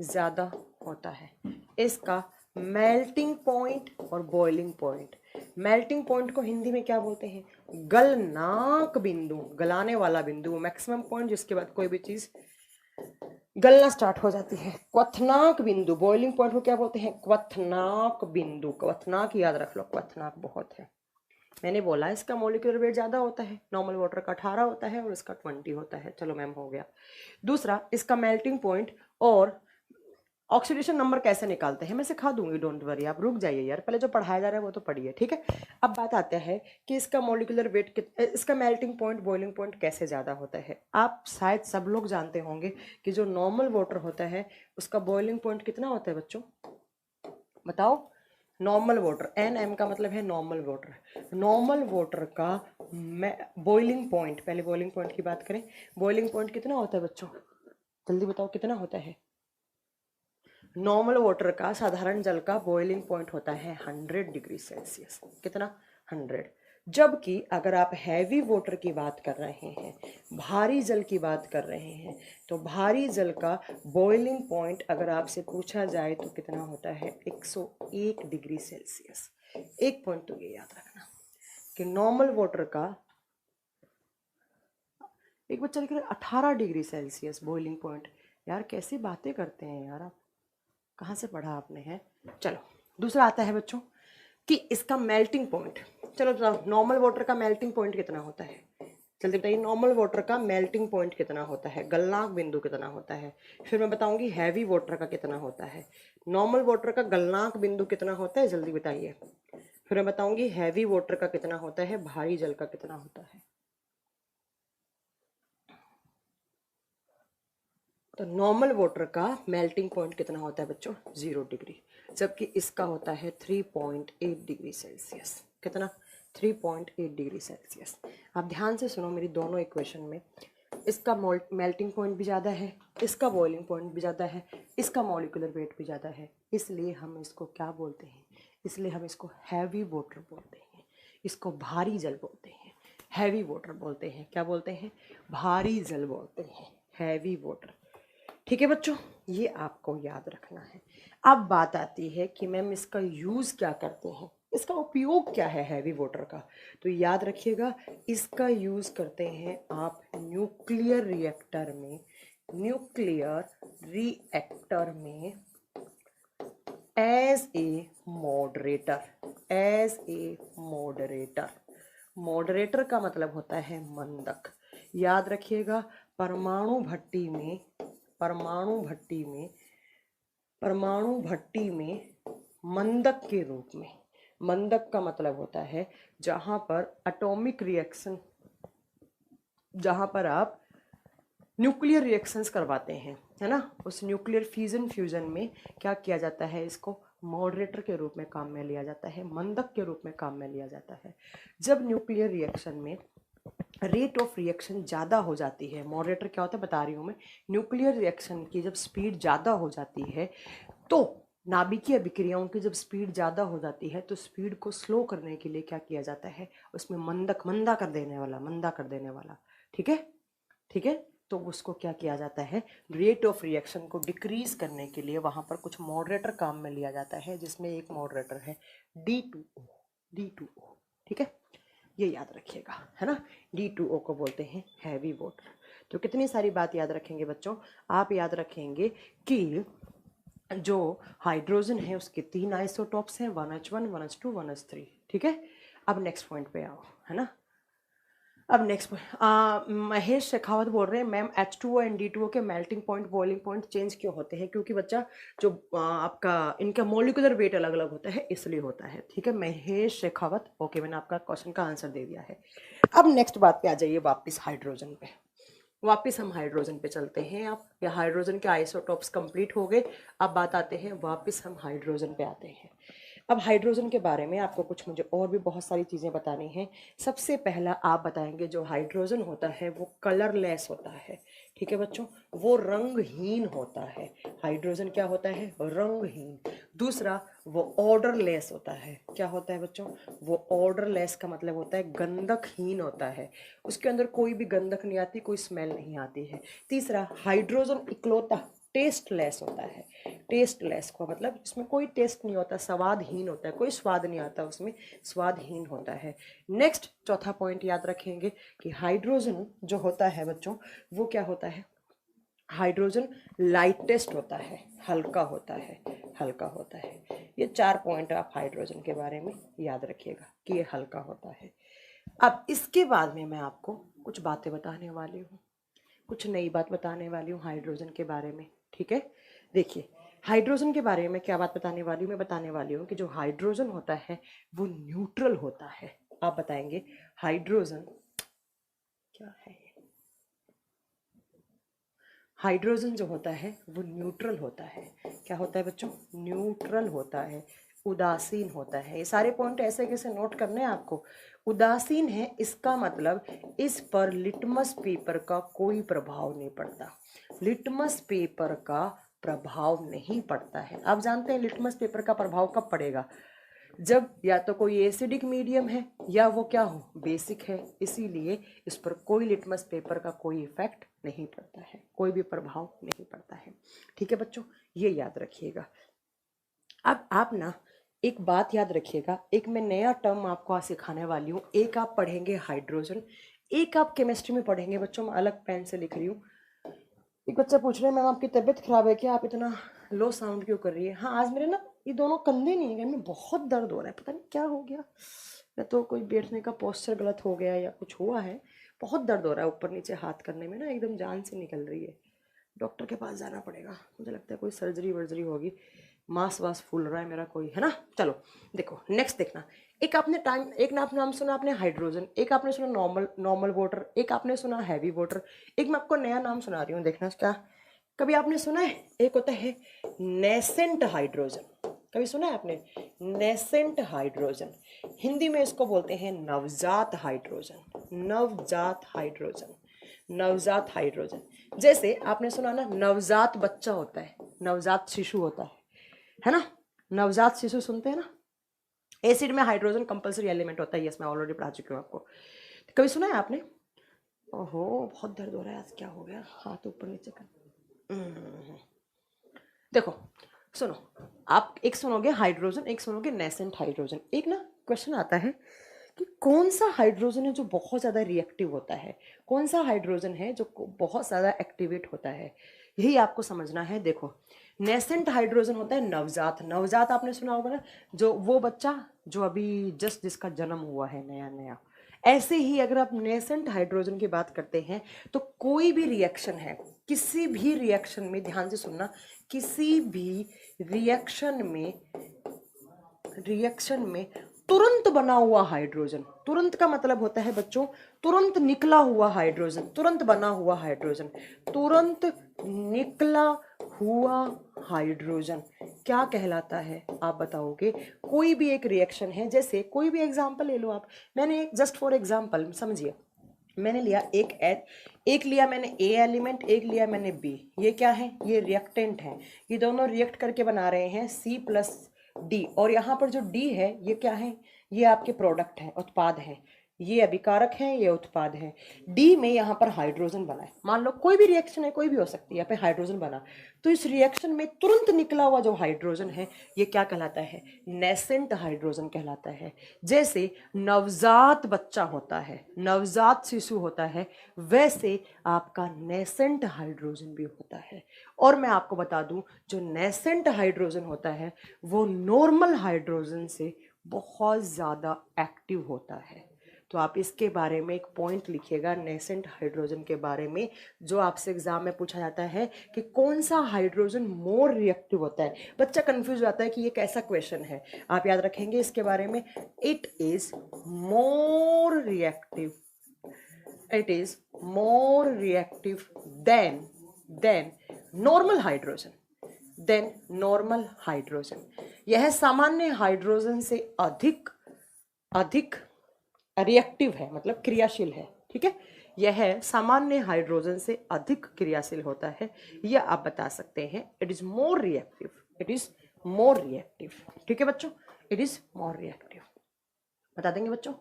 ज्यादा होता है। इसका मेल्टिंग पॉइंट और बॉइलिंग पॉइंट, मेल्टिंग पॉइंट को हिंदी में क्या बोलते हैं, गलनांक बिंदु, गलाने वाला बिंदु, मैक्सिमम पॉइंट जिसके बाद कोई भी चीज गलना स्टार्ट हो जाती है। क्वथनांक बिंदु, बॉइलिंग पॉइंट को क्या बोलते हैं, क्वथनांक बिंदु। क्वथनांक याद रख लो, क्वथनांक बहुत है। मैंने बोला इसका मॉलिक्यूलर वेट ज्यादा होता है, नॉर्मल वाटर का 18 होता है और इसका 20 होता है। चलो मैम हो गया। दूसरा, इसका मेल्टिंग पॉइंट और ऑक्सीडेशन नंबर कैसे निकालते हैं मैं सिखा दूंगी, डोंट वरी, आप रुक जाइए यार, पहले जो पढ़ाया जा रहा है वो तो पढ़िए। ठीक है, अब बात आता है कि इसका मॉलिक्यूलर वेट, इसका मेल्टिंग पॉइंट बॉइलिंग पॉइंट कैसे ज़्यादा होता है। आप शायद सब लोग जानते होंगे कि जो नॉर्मल वाटर होता है उसका बॉइलिंग पॉइंट कितना होता है बच्चों, बताओ। नॉर्मल वाटर, NM का मतलब है नॉर्मल वाटर। नॉर्मल वाटर का बॉइलिंग पॉइंट, पहले बॉइलिंग पॉइंट की बात करें, बॉइलिंग पॉइंट कितना होता है बच्चों, जल्दी बताओ कितना होता है। नॉर्मल वाटर का, साधारण जल का बॉइलिंग पॉइंट होता है 100 डिग्री सेल्सियस। कितना? 100। जबकि अगर आप हैवी वाटर की बात कर रहे हैं, भारी जल की बात कर रहे हैं, तो भारी जल का बॉइलिंग पॉइंट अगर आपसे पूछा जाए तो कितना होता है? 101 डिग्री सेल्सियस। एक पॉइंट तो ये याद रखना कि नॉर्मल वाटर का, एक बच्चा लिख रहा है 18 डिग्री सेल्सियस बॉइलिंग पॉइंट। यार कैसी बातें करते हैं यार आप, कहाँ से पढ़ा आपने है। चलो दूसरा आता है बच्चों कि इसका मेल्टिंग पॉइंट। चलो बताओ नॉर्मल वाटर का मेल्टिंग पॉइंट कितना होता है, जल्दी बताइए। नॉर्मल वाटर का मेल्टिंग पॉइंट कितना होता है, गलनांक बिंदु कितना होता है। फिर मैं बताऊंगी हैवी वाटर का कितना होता है। नॉर्मल वाटर का गलनांक बिंदु कितना होता है, जल्दी बताइए। फिर मैं बताऊंगी हैवी वाटर का कितना होता है, भारी जल का कितना होता है। तो नॉर्मल वाटर का मेल्टिंग पॉइंट कितना होता है बच्चों? 0 डिग्री। जबकि इसका होता है 3.8 डिग्री सेल्सियस। कितना? 3.8 डिग्री सेल्सियस। आप ध्यान से सुनो मेरी दोनों इक्वेशन में, इसका मेल्टिंग पॉइंट भी ज़्यादा है, इसका बॉइलिंग पॉइंट भी ज़्यादा है, इसका मॉलिक्यूलर वेट भी ज़्यादा है, इसलिए हम इसको क्या बोलते हैं? इसलिए हम इसको हैवी वाटर बोलते हैं, इसको भारी जल बोलते हैं। हैवी वाटर बोलते हैं, क्या बोलते हैं? भारी जल बोलते हैं, हैवी वाटर। ठीक है बच्चों, ये आपको याद रखना है। अब बात आती है कि मैम इसका यूज़ क्या करते हैं, इसका उपयोग क्या है हैवी वाटर का। तो याद रखिएगा, इसका यूज़ करते हैं आप न्यूक्लियर रिएक्टर में, न्यूक्लियर रिएक्टर में as a moderator, as a moderator. Moderator का मतलब होता है मंदक। याद रखिएगा, परमाणु भट्टी में, परमाणु भट्टी में, परमाणु भट्टी में मंदक के रूप में, मंदक का मतलब होता है जहां पर एटॉमिक रिएक्शन, जहां पर आप न्यूक्लियर रिएक्शंस करवाते हैं, है ना, उस न्यूक्लियर फ्यूजन फ्यूजन में क्या किया जाता है? इसको मॉडरेटर के रूप में काम में लिया जाता है, मंदक के रूप में काम में लिया जाता है। जब न्यूक्लियर रिएक्शन में रेट ऑफ रिएक्शन ज़्यादा हो जाती है, मॉडरेटर क्या होता है बता रही हूँ मैं, न्यूक्लियर रिएक्शन की जब स्पीड ज़्यादा हो जाती है, तो नाभिकीय अभिक्रियाओं की जब स्पीड ज़्यादा हो जाती है, तो स्पीड को स्लो करने के लिए क्या किया जाता है? उसमें मंदक, मंदा कर देने वाला, मंदा कर देने वाला, ठीक है, ठीक है, तो उसको क्या किया जाता है? रेट ऑफ रिएक्शन को डिक्रीज करने के लिए वहाँ पर कुछ मॉडरेटर काम में लिया जाता है, जिसमें एक मॉडरेटर है D2O, D2O, ठीक है, ये याद रखिएगा, है ना। D2O को बोलते हैं हैवी वाटर। तो कितनी सारी बात याद रखेंगे बच्चों, आप याद रखेंगे कि जो हाइड्रोजन है उसके 3 आइसोटॉप्स हैं, 1H1, 1H2, 1H3, ठीक है। अब नेक्स्ट पॉइंट पे आओ, है ना। अब नेक्स्ट महेश शेखावत बोल रहे हैं मैम H2O एंड D2O के melting point, boiling point change क्यों होते हैं? क्योंकि बच्चा जो आपका इनका मॉलिक्यूलर वेट अलग अलग होता है, इसलिए होता है, ठीक है। महेश शेखावत, ओके, मैंने आपका क्वेश्चन का आंसर दे दिया है। अब नेक्स्ट बात पे आ जाइए, वापस हाइड्रोजन पे, वापस हम हाइड्रोजन पे चलते हैं। आप या हाइड्रोजन के आइसोटॉप्स कंप्लीट हो गए, अब बात आते हैं वापस हम हाइड्रोजन पे आते हैं। अब हाइड्रोजन के बारे में आपको कुछ मुझे और भी बहुत सारी चीज़ें बतानी हैं। सबसे पहला आप बताएंगे जो हाइड्रोजन होता है वो कलरलेस होता है, ठीक है बच्चों, वो रंगहीन होता है। हाइड्रोजन क्या होता है? रंगहीन। दूसरा, वो ऑर्डरलेस होता है। क्या होता है बच्चों? वो ऑर्डरलेस का मतलब होता है गंधकहीन होता है, उसके अंदर कोई भी गंधक नहीं आती, कोई स्मेल नहीं आती है। तीसरा, हाइड्रोजन इकलौता टेस्टलेस होता है। टेस्टलेस का मतलब इसमें कोई टेस्ट नहीं होता, स्वादहीन होता है, कोई स्वाद नहीं आता उसमें, स्वादहीन होता है। नेक्स्ट चौथा पॉइंट याद रखेंगे कि हाइड्रोजन जो होता है बच्चों वो क्या होता है? हाइड्रोजन लाइटेस्ट होता है, हल्का होता है, हल्का होता है। ये 4 पॉइंट आप हाइड्रोजन के बारे में याद रखिएगा कि ये हल्का होता है। अब इसके बाद में मैं आपको कुछ बातें बताने वाली हूँ, कुछ नई बात बताने वाली हूँ हाइड्रोजन के बारे में, ठीक है। देखिए, हाइड्रोजन के बारे में क्या बात बताने वाली हूँ? मैं बताने वाली हूँ कि जो हाइड्रोजन होता है वो न्यूट्रल होता है। आप बताएंगे हाइड्रोजन क्या है? हाइड्रोजन जो होता है वो न्यूट्रल होता है। क्या होता है बच्चों? न्यूट्रल होता है। उदासीन होता है। ये सारे पॉइंट ऐसे कैसे नोट करने हैं आपको। उदासीन है इसका मतलब इस पर लिटमस पेपर का कोई प्रभाव नहीं पड़ता। लिटमस पेपर का प्रभाव नहीं पड़ता है। आप जानते हैं लिटमस पेपर का प्रभाव कब पड़ेगा, जब या तो कोई एसिडिक मीडियम है या वो क्या हो, बेसिक है। इसीलिए इस पर कोई लिटमस पेपर का कोई इफेक्ट नहीं पड़ता है, कोई भी प्रभाव नहीं पड़ता है। ठीक है बच्चों, ये याद रखिएगा। अब आप ना एक बात याद रखिएगा, एक मैं नया टर्म आपको आज सिखाने वाली हूँ। एक आप पढ़ेंगे हाइड्रोजन, एक आप केमिस्ट्री में पढ़ेंगे। बच्चों मैं अलग पेन से लिख रही हूँ। एक बच्चा पूछ रहे हैं मैम आपकी तबीयत खराब है क्या, आप इतना लो साउंड क्यों कर रही है। हाँ आज मेरे ना ये दोनों कंधे नहीं है, में बहुत दर्द हो रहा है, पता नहीं क्या हो गया, या तो कोई बैठने का पोस्चर गलत हो गया या कुछ हुआ है। बहुत दर्द हो रहा है, ऊपर नीचे हाथ करने में ना एकदम जान से निकल रही है। डॉक्टर के पास जाना पड़ेगा, मुझे लगता है कोई सर्जरी वर्जरी होगी। मांस वास फूल रहा है मेरा कोई, है ना। चलो देखो नेक्स्ट देखना। एक आपने टाइम, एक ना नाम सुना आपने हाइड्रोजन, एक आपने सुना नॉर्मल नॉर्मल वाटर, एक आपने सुना हैवी वाटर, एक मैं आपको नया नाम सुना रही हूँ, देखना क्या कभी आपने सुना है। एक होता है नेसेंट हाइड्रोजन, कभी सुना है आपने नेसेंट हाइड्रोजन। हिंदी में इसको बोलते हैं नवजात हाइड्रोजन। नवजात हाइड्रोजन, नवजात हाइड्रोजन। जैसे आपने सुना ना नवजात बच्चा होता है, नवजात शिशु होता है ना। नवजात शिशु सुनते हैं ना। एसिड में हाइड्रोजन कंपलसरी एलिमेंट होता है, ये मैं ऑलरेडी पढ़ा चुकी हूँ आपको। कभी सुना है आपने। ओहो बहुत दर्द हो रहा है आज, क्या हो गया, हाथ ऊपर नीचे कर। देखो सुनो, आप एक सुनोगे हाइड्रोजन, एक सुनोगे नेसेंट हाइड्रोजन। एक ना क्वेश्चन आता है कि कौन सा हाइड्रोजन है जो बहुत ज़्यादा रिएक्टिव होता है, कौन सा हाइड्रोजन है जो बहुत ज़्यादा एक्टिवेट होता है, यही आपको समझना है। देखो नेसेंट हाइड्रोजन होता है नवजात। नवजात आपने सुना होगा ना, जो वो बच्चा जो अभी जस्ट जिसका जन्म हुआ है नया नया। ऐसे ही अगर आप नेसेंट हाइड्रोजन की बात करते हैं तो कोई भी रिएक्शन है, किसी भी रिएक्शन में, ध्यान से सुनना, किसी भी रिएक्शन में तुरंत बना हुआ हाइड्रोजन, तुरंत का मतलब होता है बच्चों तुरंत निकला हुआ हाइड्रोजन, तुरंत बना हुआ हाइड्रोजन, तुरंत निकला हुआ हाइड्रोजन क्या कहलाता है आप बताओगे। कोई भी एक रिएक्शन है, जैसे कोई भी एग्जांपल ले लो आप। मैंने जस्ट फॉर एग्जांपल समझिए, मैंने लिया एक लिया मैंने ए एलिमेंट, एक लिया मैंने बी। ये क्या है, ये रिएक्टेंट है। ये दोनों रिएक्ट करके बना रहे हैं C+D। और यहाँ पर जो D है ये क्या है, ये आपके प्रोडक्ट है, उत्पाद है। ये अभिकारक है, ये उत्पाद है। डी में यहाँ पर हाइड्रोजन बना है। मान लो कोई भी रिएक्शन है, कोई भी हो सकती है, यहाँ पे हाइड्रोजन बना, तो इस रिएक्शन में तुरंत निकला हुआ जो हाइड्रोजन है ये क्या कहलाता है, नेसेंट हाइड्रोजन कहलाता है। जैसे नवजात बच्चा होता है, नवजात शिशु होता है, वैसे आपका नेसेंट हाइड्रोजन भी होता है। और मैं आपको बता दूं जो नेसेंट हाइड्रोजन होता है वो नॉर्मल हाइड्रोजन से बहुत ज़्यादा एक्टिव होता है। तो आप इसके बारे में एक पॉइंट लिखिएगा नेसेंट हाइड्रोजन के बारे में, जो आपसे एग्जाम में पूछा जाता है कि कौन सा हाइड्रोजन मोर रिएक्टिव होता है। बच्चा कंफ्यूज हो जाता है कि ये कैसा क्वेश्चन है, आप याद रखेंगे इसके बारे में। It is more reactive, it is more reactive than normal hydrogen, than normal hydrogen. यह सामान्य हाइड्रोजन से अधिक रिएक्टिव है, मतलब क्रियाशील है। ठीक है, यह सामान्य हाइड्रोजन से अधिक क्रियाशील होता है, यह आप बता सकते हैं। It is more reactive, it is more reactive. ठीक है बच्चों, इट इज मोर रिएक्टिव बता देंगे बच्चों।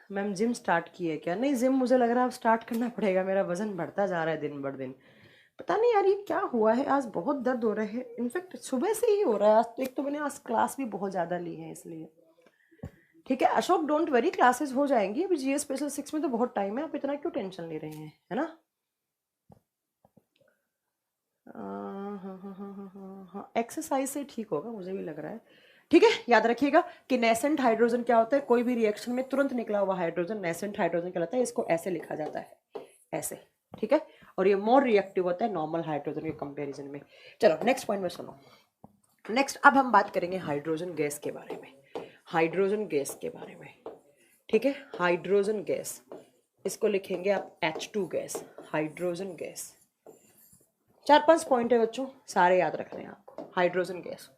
मैम जिम स्टार्ट की है क्या। नहीं जिम मुझे लग रहा है अब स्टार्ट करना पड़ेगा, मेरा वजन बढ़ता जा रहा है दिन ब दिन। पता नहीं यार ये क्या हुआ है, आज बहुत दर्द हो रहा है, इनफैक्ट सुबह से ही हो रहा है आज तो। एक तो मैंने आज क्लास भी बहुत ज़्यादा ली है इसलिए। ठीक है अशोक डोंट वरी, क्लासेस हो जाएंगी। अभी जीएस स्पेशल 6 में तो बहुत टाइम है, आप इतना क्यों टेंशन ले रहे हैं, है ना। हाँ एक्सरसाइज से ठीक होगा मुझे भी लग रहा है। ठीक है याद रखिएगा कि नेसेंट हाइड्रोजन क्या होता है, कोई भी रिएक्शन में तुरंत निकला हुआ हाइड्रोजन नेसेंट हाइड्रोजन कहलाता है। इसको ऐसे लिखा जाता है, ऐसे। ठीक है, और ये मोर रिएक्टिव होता है नॉर्मल हाइड्रोजन के कंपैरिजन में। चलो नेक्स्ट पॉइंट में सुनो। नेक्स्ट अब हम बात करेंगे हाइड्रोजन गैस के बारे में, हाइड्रोजन गैस के बारे में। ठीक है, हाइड्रोजन गैस, इसको लिखेंगे आप H2 gas, hydrogen gas. 4-5 point है बच्चों, सारे याद रखने हैं आपको। हाइड्रोजन गैस,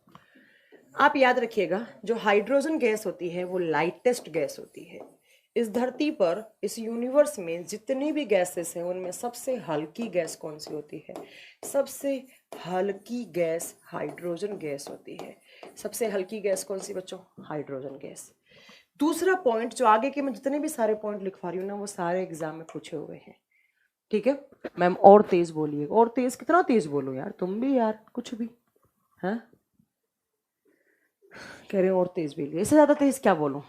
आप याद रखिएगा, जो हाइड्रोजन गैस होती है वो लाइटेस्ट गैस होती है। इस धरती पर, इस यूनिवर्स में जितनी भी गैसेस हैं उनमें सबसे हल्की गैस कौन सी होती है? सबसे हल्की गैस हाइड्रोजन गैस होती है। सबसे हल्की गैस कौन सी बच्चों? Hydrogen gas. दूसरा पॉइंट, जो आगे के मैं जितने भी सारे पॉइंट लिखवा रही हूँ ना, वो सारे एग्जाम में पूछे हुए हैं, ठीक है मैम? और तेज बोलिए। और तेज? कितना तेज बोलो यार, तुम भी यार, कुछ भी है। कह रहे हैं और तेज बोलिए। इससे ज्यादा तेज क्या बोलूं?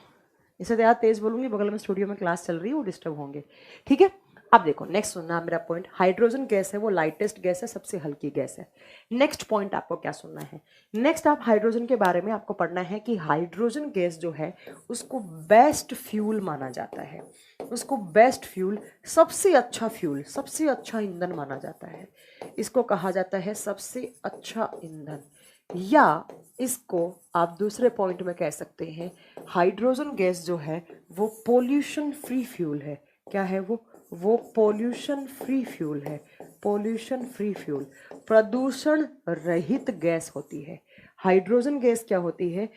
इससे ज्यादा तेज बोलूंगी, बगल में स्टूडियो में क्लास चल रही है, वो डिस्टर्ब होंगे, ठीक है? अब देखो नेक्स्ट सुनना मेरा पॉइंट। हाइड्रोजन गैस है वो लाइटेस्ट गैस है, सबसे हल्की गैस है। नेक्स्ट पॉइंट आपको क्या सुनना है? नेक्स्ट आप हाइड्रोजन के बारे में आपको पढ़ना है कि हाइड्रोजन गैस जो है उसको बेस्ट फ्यूल माना जाता है। उसको बेस्ट फ्यूल, सबसे अच्छा फ्यूल, सबसे अच्छा ईंधन माना जाता है। इसको कहा जाता है सबसे अच्छा ईंधन, या इसको आप दूसरे पॉइंट में कह सकते हैं हाइड्रोजन गैस जो है वो पोल्यूशन फ्री फ्यूल है। क्या है वो पोल्यूशन फ्री फ्यूल है। पोल्यूशन फ्री फ्यूल, प्रदूषण रहित गैस होती है। हाइड्रोजन गैस क्या होती है?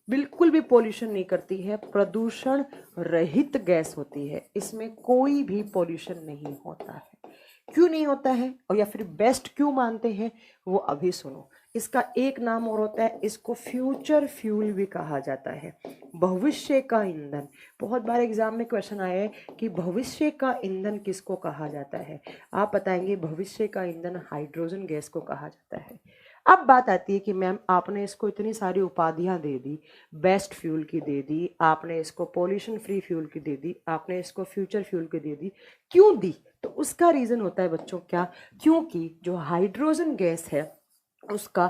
बिल्कुल भी पोल्यूशन नहीं करती है, प्रदूषण रहित गैस होती है। इसमें कोई भी पोल्यूशन नहीं होता है। क्यों नहीं होता है, और या फिर बेस्ट क्यों मानते हैं, वो अभी सुनो। इसका एक नाम और होता है, इसको फ्यूचर फ्यूल भी कहा जाता है, भविष्य का ईंधन। बहुत बार एग्जाम में क्वेश्चन आया है कि भविष्य का ईंधन किसको कहा जाता है? आप बताएंगे भविष्य का ईंधन हाइड्रोजन गैस को कहा जाता है। अब बात आती है कि मैम आपने इसको इतनी सारी उपाधियां दे दी, बेस्ट फ्यूल की दे दी, आपने इसको पॉल्यूशन फ्री फ्यूल की दे दी, आपने इसको फ्यूचर फ्यूल की दे दी, क्यों दी? तो उसका रीजन होता है बच्चों क्या? क्योंकि जो हाइड्रोजन गैस है उसका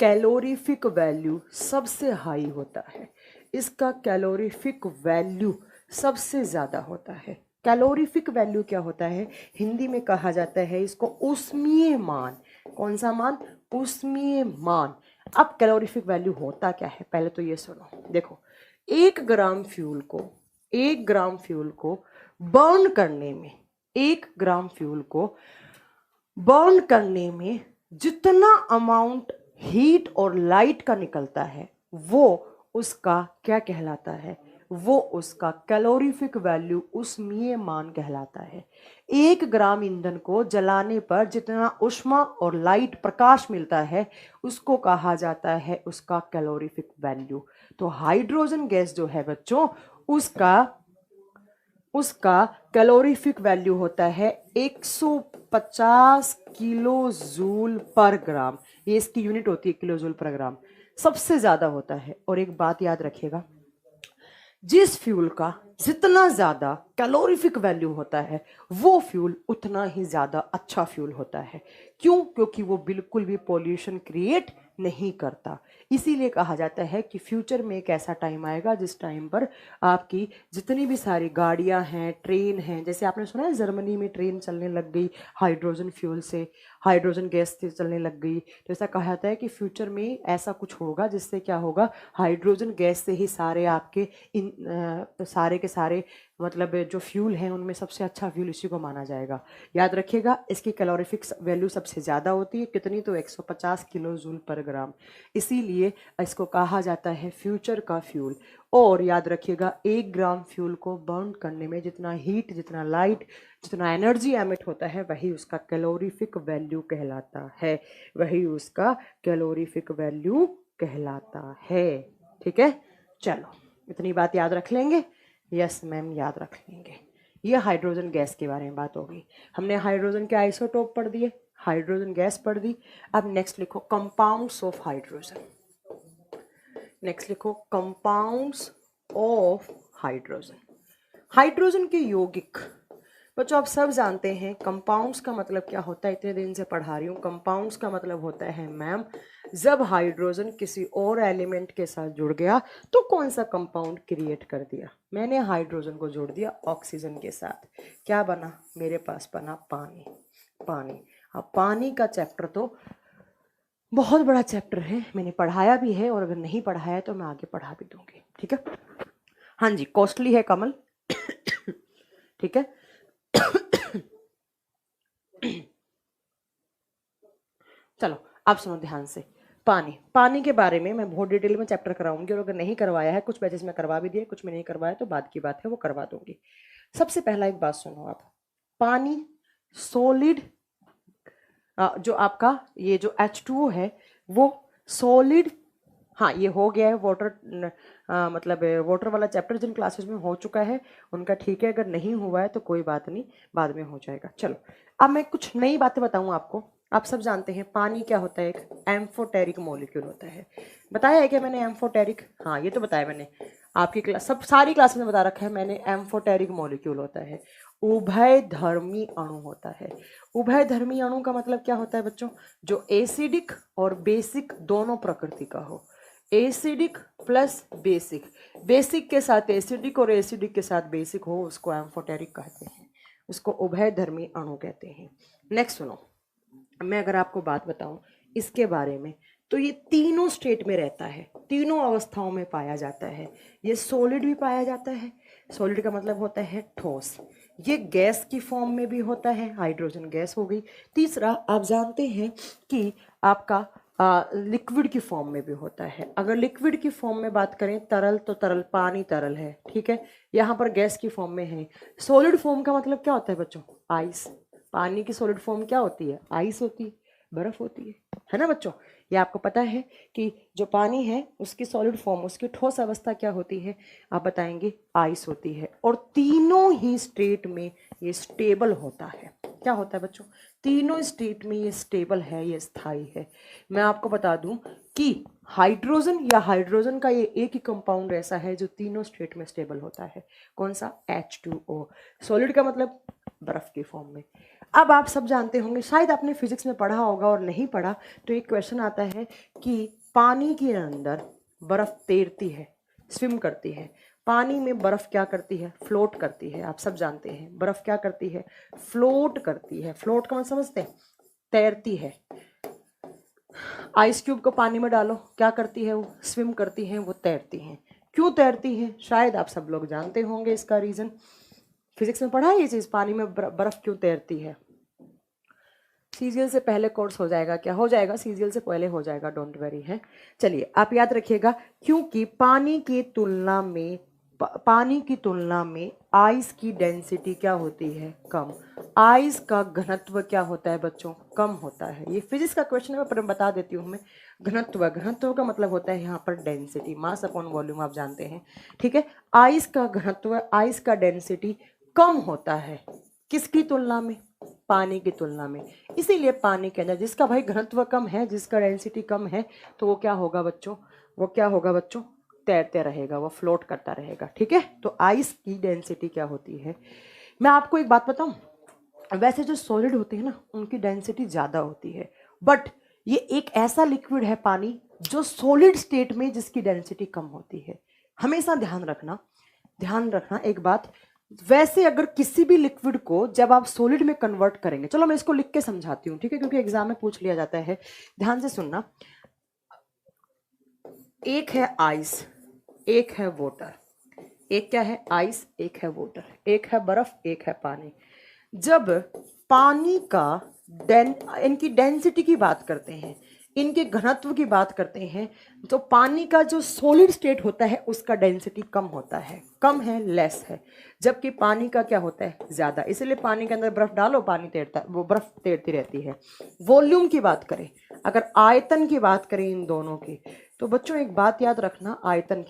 कैलोरीफिक वैल्यू सबसे हाई होता है। इसका कैलोरीफिक वैल्यू सबसे ज्यादा होता है। कैलोरीफिक वैल्यू क्या होता है? हिंदी में कहा जाता है इसको ऊष्मीय मान। कौन सा मान? ऊष्मीय मान। अब कैलोरीफिक वैल्यू होता क्या है, पहले तो ये सुनो। देखो, 1 ग्राम फ्यूल को बर्न करने में, 1 ग्राम फ्यूल को बर्न करने में जितना अमाउंट हीट और लाइट का निकलता है वो उसका क्या कहलाता है? वो उसका कैलोरीफिक वैल्यू, ऊष्मीय मान कहलाता है। 1 ग्राम ईंधन को जलाने पर जितना ऊष्मा और लाइट, प्रकाश मिलता है उसको कहा जाता है उसका कैलोरीफिक वैल्यू। तो हाइड्रोजन गैस जो है बच्चों, उसका उसका कैलोरीफिक वैल्यू होता है 150 किलो जूल पर ग्राम। ये इसकी यूनिट होती है, किलो जूल पर ग्राम, सबसे ज्यादा होता है। और एक बात याद रखिएगा, जिस फ्यूल का जितना ज्यादा कैलोरीफिक वैल्यू होता है वो फ्यूल उतना ही ज्यादा अच्छा फ्यूल होता है। क्यों? क्योंकि वो बिल्कुल भी पॉल्यूशन क्रिएट नहीं करता। इसीलिए कहा जाता है कि फ्यूचर में एक ऐसा टाइम आएगा जिस टाइम पर आपकी जितनी भी सारी गाड़ियां हैं, ट्रेन हैं, जैसे आपने सुना है जर्मनी में ट्रेन चलने लग गई हाइड्रोजन फ्यूल से, हाइड्रोजन गैस से चलने लग गई। तो ऐसा कहा जाता है कि फ्यूचर में ऐसा कुछ होगा जिससे क्या होगा, हाइड्रोजन गैस से ही सारे आपके सारे के सारे मतलब जो फ्यूल हैं उनमें सबसे अच्छा फ्यूल इसी को माना जाएगा। याद रखिएगा इसकी कैलोरीफिक वैल्यू सबसे ज़्यादा होती है, कितनी? तो 150 किलो जूल पर ग्राम। इसीलिए इसको कहा जाता है फ्यूचर का फ्यूल। और याद रखिएगा 1 ग्राम फ्यूल को बर्न करने में जितना हीट, जितना लाइट, जितना एनर्जी एमिट होता है वही उसका कैलोरीफिक वैल्यू कहलाता है। वही उसका कैलोरीफिक वैल्यू कहलाता है। ठीक है, चलो इतनी बात याद रख लेंगे। यस मैम, याद रख लेंगे। ये हाइड्रोजन गैस के बारे में बात होगी। हमने हाइड्रोजन के आइसोटोप पढ़ दिए, हाइड्रोजन गैस पढ़ दी। अब नेक्स्ट लिखो कंपाउंड्स ऑफ हाइड्रोजन। नेक्स्ट लिखो कंपाउंड्स ऑफ हाइड्रोजन। हाइड्रोजन के यौगिक। बच्चों आप सब जानते हैं कंपाउंड्स का मतलब क्या होता है, इतने दिन से पढ़ा रही हूँ। कंपाउंड्स का मतलब होता है मैम, जब हाइड्रोजन किसी और एलिमेंट के साथ जुड़ गया तो कौन सा कंपाउंड क्रिएट कर दिया? मैंने हाइड्रोजन को जोड़ दिया ऑक्सीजन के साथ, क्या बना? मेरे पास बना पानी। पानी। अब पानी का चैप्टर तो बहुत बड़ा चैप्टर है, मैंने पढ़ाया भी है, और अगर नहीं पढ़ाया तो मैं आगे पढ़ा भी दूंगी। ठीक है, हाँ जी, कॉस्टली है कमल। ठीक है, चलो आप सुनो ध्यान से। पानी, पानी के बारे में मैं बहुत डिटेल में चैप्टर कराऊंगी, और अगर नहीं करवाया है, कुछ बैचेस में करवा भी दिए, कुछ में नहीं करवाया, तो बाद की बात है, वो करवा दूंगी। सबसे पहला एक बात सुनो आप, पानी सॉलिड, जो आपका ये जो H2O है वो सॉलिड, हाँ ये हो गया है वाटर, मतलब वाटर वाला चैप्टर जिन क्लासेस में हो चुका है उनका ठीक है, अगर नहीं हुआ है तो कोई बात नहीं, बाद में हो जाएगा। चलो अब मैं कुछ नई बातें बताऊं आपको। आप सब जानते हैं पानी क्या होता है, एक एम्फोटेरिक मॉलिक्यूल होता है। बताया है क्या मैंने एम्फोटेरिक? हाँ ये तो बताया मैंने, आपकी क्लास सब सारी क्लास में बता रखा है मैंने। एम्फोटेरिक मॉलिक्यूल होता है, उभयधर्मी अणु होता है। उभयधर्मी अणु का मतलब क्या होता है बच्चों? जो एसिडिक और बेसिक दोनों प्रकृति का हो, एसिडिक प्लस बेसिक, बेसिक के साथ एसिडिक और एसिडिक के साथ बेसिक हो, उसको एम्फोटेरिक कहते हैं, उसको उभयधर्मी अणु कहते हैं। नेक्स्ट सुनो, मैं अगर आपको बात बताऊं इसके बारे में, तो ये तीनों स्टेट में रहता है, तीनों अवस्थाओं में पाया जाता है। ये सॉलिड भी पाया जाता है, सॉलिड का मतलब होता है ठोस, ये गैस की फॉर्म में भी होता है, हाइड्रोजन गैस हो गई। तीसरा आप जानते हैं कि आपका लिक्विड की फॉर्म में भी होता है। अगर लिक्विड की फॉर्म में बात करें तरल, तो तरल पानी तरल है, ठीक है, यहाँ पर गैस की फॉर्म में है। सॉलिड फॉर्म का मतलब क्या होता है बच्चों? आइस। पानी की सॉलिड फॉर्म क्या होती है? आइस होती है, बर्फ होती है ना बच्चों? ये आपको पता है कि जो पानी है उसकी सॉलिड फॉर्म, उसकी ठोस अवस्था क्या होती है? आप बताएंगे आइस होती है। और तीनों ही स्टेट में ये स्टेबल होता है। क्या होता है बच्चों? तीनों स्टेट में ये स्टेबल है, ये स्थायी है। मैं आपको बता दूं कि हाइड्रोजन या हाइड्रोजन का ये एक ही कंपाउंड ऐसा है जो तीनों स्टेट में स्टेबल होता है। कौन सा? H2O। सॉलिड का मतलब बर्फ की फॉर्म में। अब आप सब जानते होंगे, शायद आपने फिजिक्स में पढ़ा होगा, और नहीं पढ़ा तो एक क्वेश्चन आता है कि पानी के अंदर बर्फ तैरती है, स्विम करती है। पानी में बर्फ क्या करती है? फ्लोट करती है। आप सब जानते हैं बर्फ क्या करती है? फ्लोट करती है। फ्लोट का मतलब समझते हैं? तैरती है। आइस क्यूब को पानी में डालो, क्या करती है? वो स्विम करती है, वो तैरती हैं। क्यों तैरती हैं? शायद आप सब लोग जानते होंगे इसका रीजन। फिजिक्स में पढ़ा है ये चीज, पानी में बर्फ क्यों तैरती है? सीजीएल से पहले कोर्स हो जाएगा, क्या हो जाएगा? सीजीएल से पहले हो जाएगा, डोंट वरी है। चलिए आप याद रखिएगा, क्योंकि पानी की तुलना में आइस की डेंसिटी क्या होती है? कम। आइस का घनत्व क्या होता है बच्चों? कम होता है। ये फिजिक्स का क्वेश्चन है, पर बता देती हूँ मैं। घनत्व, घनत्व का मतलब होता है यहाँ पर डेंसिटी, मास अपॉन वॉल्यूम, आप जानते हैं, ठीक है। आइस का घनत्व, आइस का डेंसिटी कम होता है, किसकी तुलना में? पानी की तुलना में। इसीलिए पानी के अंदर जिसका भाई घनत्व कम है, जिसका डेंसिटी कम है, तो वो क्या होगा बच्चों? वो क्या होगा बच्चों? तैरते रहेगा, वो फ्लोट करता रहेगा, ठीक है। तो आइस की डेंसिटी क्या होती है? मैं आपको एक बात बताऊं, वैसे जो सॉलिड होते हैं ना उनकी डेंसिटी ज्यादा होती है, बट ये एक ऐसा लिक्विड है पानी जो सॉलिड स्टेट में जिसकी डेंसिटी कम होती है। हमेशा ध्यान रखना, ध्यान रखना एक बात। वैसे अगर किसी भी लिक्विड को जब आप सॉलिड में कन्वर्ट करेंगे, चलो मैं इसको लिख के समझाती हूँ, ठीक है, क्योंकि एग्जाम में पूछ लिया जाता है, ध्यान से सुनना। एक है आइस, एक है वाटर। एक क्या है? आइस, एक है वाटर, एक है बर्फ, एक है पानी। जब पानी का इनकी डेंसिटी की बात करते हैं, इनके घनत्व की बात करते हैं, तो पानी का जो सॉलिड स्टेट होता है उसका डेंसिटी कम होता है, कम है, लेस है। जबकि पानी का क्या होता है? ज्यादा। इसलिए पानी के अंदर बर्फ डालो, पानी तैरता, वो बर्फ तैरती रहती है। वॉल्यूम की बात करें, अगर आयतन की बात करें इन दोनों की, तो बच्चों एक बात याद रखना, आयतन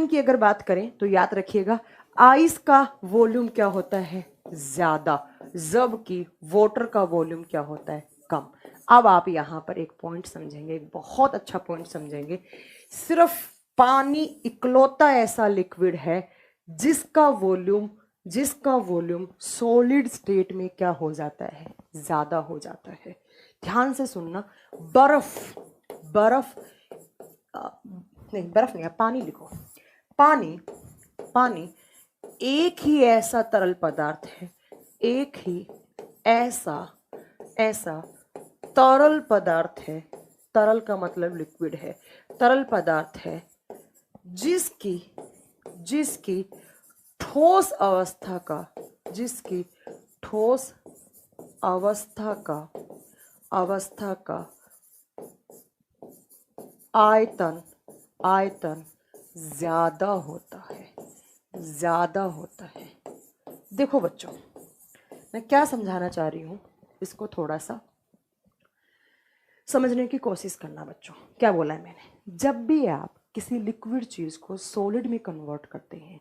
की अगर बात करें तो याद रखिएगा, आइस का वॉल्यूम क्या होता है? ज्यादा, जबकि वाटर का वॉल्यूम क्या होता है? कम। अब आप यहां पर एक पॉइंट समझेंगे, एक बहुत अच्छा पॉइंट समझेंगे। सिर्फ पानी इकलौता ऐसा लिक्विड है जिसका वॉल्यूम सॉलिड स्टेट में क्या हो जाता है? ज्यादा हो जाता है। ध्यान से सुनना, बर्फ बर्फ नहीं, बर्फ नहीं, पानी लिखो। पानी पानी एक ही ऐसा तरल पदार्थ है, एक ही ऐसा ऐसा तरल पदार्थ है, तरल का मतलब लिक्विड है, तरल पदार्थ है जिसकी जिसकी ठोस अवस्था का जिसकी ठोस अवस्था का अवस्था का आयतन आयतन ज्यादा होता है, ज्यादा होता है। देखो बच्चों, मैं क्या समझाना चाह रही हूं, इसको थोड़ा सा समझने की कोशिश करना बच्चों। क्या बोला है मैंने? जब भी आप किसी लिक्विड चीज को सॉलिड में कन्वर्ट करते हैं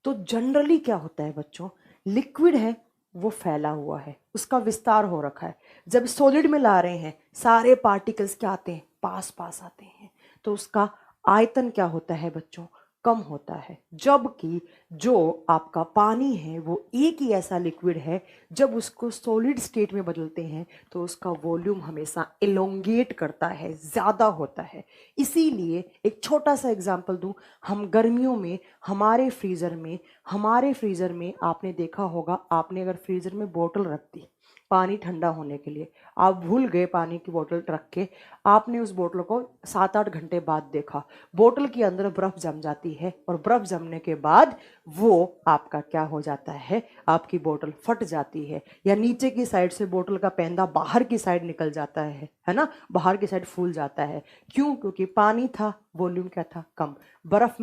तो जनरली क्या होता है बच्चों, लिक्विड है वो फैला हुआ है, उसका विस्तार हो रखा है। जब सॉलिड में ला रहे हैं सारे पार्टिकल्स क्या आते हैं, पास पास आते हैं, तो उसका आयतन क्या होता है बच्चों, कम होता है। जबकि जो आपका पानी है वो एक ही ऐसा लिक्विड है, जब उसको सॉलिड स्टेट में बदलते हैं तो उसका वॉल्यूम हमेशा एलोंगेट करता है, ज़्यादा होता है। इसीलिए एक छोटा सा एग्जांपल दूं, हम गर्मियों में हमारे फ्रीज़र में आपने देखा होगा, आपने अगर फ्रीज़र में बोतल रख दी पानी ठंडा होने के लिए, आप भूल गए पानी की बोतल रख के, आपने उस बोतल को 7-8 घंटे बाद देखा, बोतल के अंदर बर्फ जम जाती है और बर्फ जमने के बाद वो आपका क्या हो जाता है, आपकी बोतल फट जाती है, या नीचे की साइड से बोतल का पैंदा बाहर की साइड निकल जाता है ना, बाहर की साइड फूल जाता है। क्यों? क्योंकि पानी था, वॉल्यूम क्या था, कम। बर्फ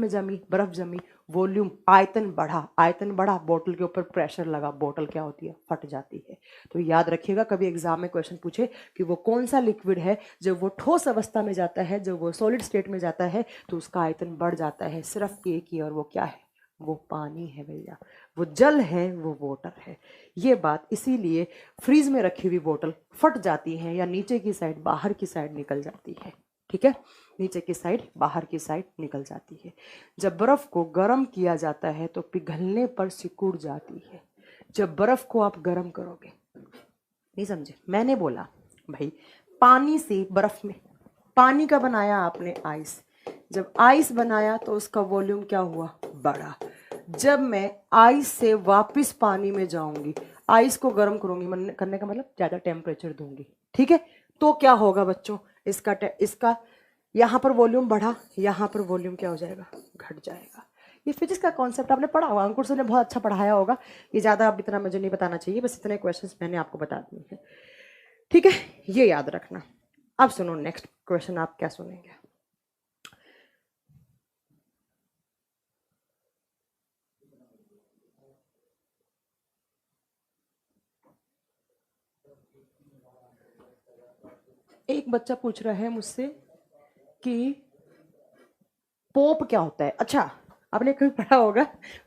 जमी, वॉल्यूम आयतन बढ़ा, बोतल के ऊपर प्रेशर लगा, बोतल क्या होती है, फट जाती है। तो याद रखिएगा, कभी एग्जाम में क्वेश्चन पूछे कि वो कौन सा लिक्विड है, जब वो ठोस अवस्था में जाता है, जब वो सॉलिड स्टेट में जाता है तो उसका आयतन बढ़ जाता है। सिर्फ एक ही, और वो क्या है, वो पानी है भैया, वो जल है, वो वाटर है। ये बात इसीलिए फ्रीज में रखी हुई बोतल फट जाती है या नीचे की साइड बाहर की साइड निकल जाती है, ठीक है, नीचे की साइड बाहर की साइड निकल जाती है। जब बर्फ को गर्म किया जाता है तो पिघलने पर सिकुड़ जाती है। जब बर्फ को आप गर्म करोगे, नहीं समझे, मैंने बोला भाई पानी से बर्फ में, पानी का बनाया आपने आइस, जब आइस बनाया तो उसका वॉल्यूम क्या हुआ, बढ़ा। जब मैं आइस से वापस पानी में जाऊंगी, आइस को गर्म करूंगी, करने का मतलब ज्यादा टेम्परेचर दूंगी, ठीक है, तो क्या होगा बच्चों, इसका यहाँ पर वॉल्यूम बढ़ा, यहाँ पर वॉल्यूम क्या हो जाएगा, घट जाएगा। ये फिजिक्स का कॉन्सेप्ट आपने पढ़ा होगा, अंकुर सर ने बहुत अच्छा पढ़ाया होगा, ये ज़्यादा अब इतना मुझे नहीं बताना चाहिए, बस इतने क्वेश्चंस मैंने आपको बता दिए हैं, ठीक है, ये याद रखना। अब सुनो नेक्स्ट क्वेश्चन, आप क्या सुनेंगे? एक बच्चा पूछ रहा है मुझसे कि पोप क्या होता है। अच्छा, आपने कभी पढ़ा होगा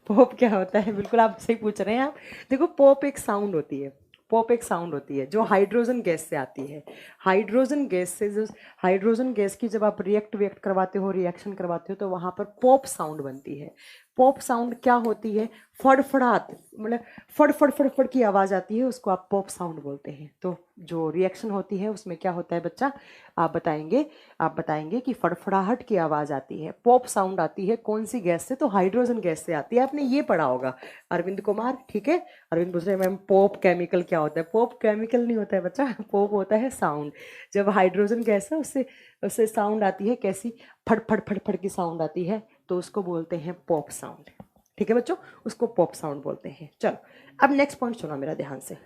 पोप क्या होता है, बिल्कुल आप सही पूछ रहे हैं आप। देखो, पोप एक साउंड होती है, पोप एक साउंड होती है जो हाइड्रोजन गैस से आती है। हाइड्रोजन गैस से, जो हाइड्रोजन गैस की जब आप रिएक्ट करवाते हो, रिएक्शन करवाते हो, तो वहां पर पॉप साउंड बनती है। पॉप साउंड क्या होती है, फड़फड़ात, मतलब फड़ फड़ फड़ फड़ की आवाज आती है, उसको आप पॉप साउंड बोलते हैं। तो जो रिएक्शन होती है उसमें क्या होता है बच्चा, आप बताएंगे कि फड़फड़ाहट की आवाज आती है, पॉप साउंड आती है, कौन सी गैस से, तो हाइड्रोजन गैस से आती है। आपने ये पढ़ा होगा, अरविंद कुमार, ठीक है। अरविंद पूछ रहे हैं मैम पॉप केमिकल क्या होता है। पॉप केमिकल नहीं होता है बच्चा, पॉप होता है साउंड। जब हाइड्रोजन गैस है उससे उससे साउंड आती है, कैसी, फड़ फड़ फड़ फड़ की साउंड आती है, तो उसको बोलते हैं पॉप साउंड, ठीक है बच्चों, उसको पॉप साउंड बोलते हैं। चलो, अब नेक्स्ट पॉइंट सुनो मेरा ध्यान से।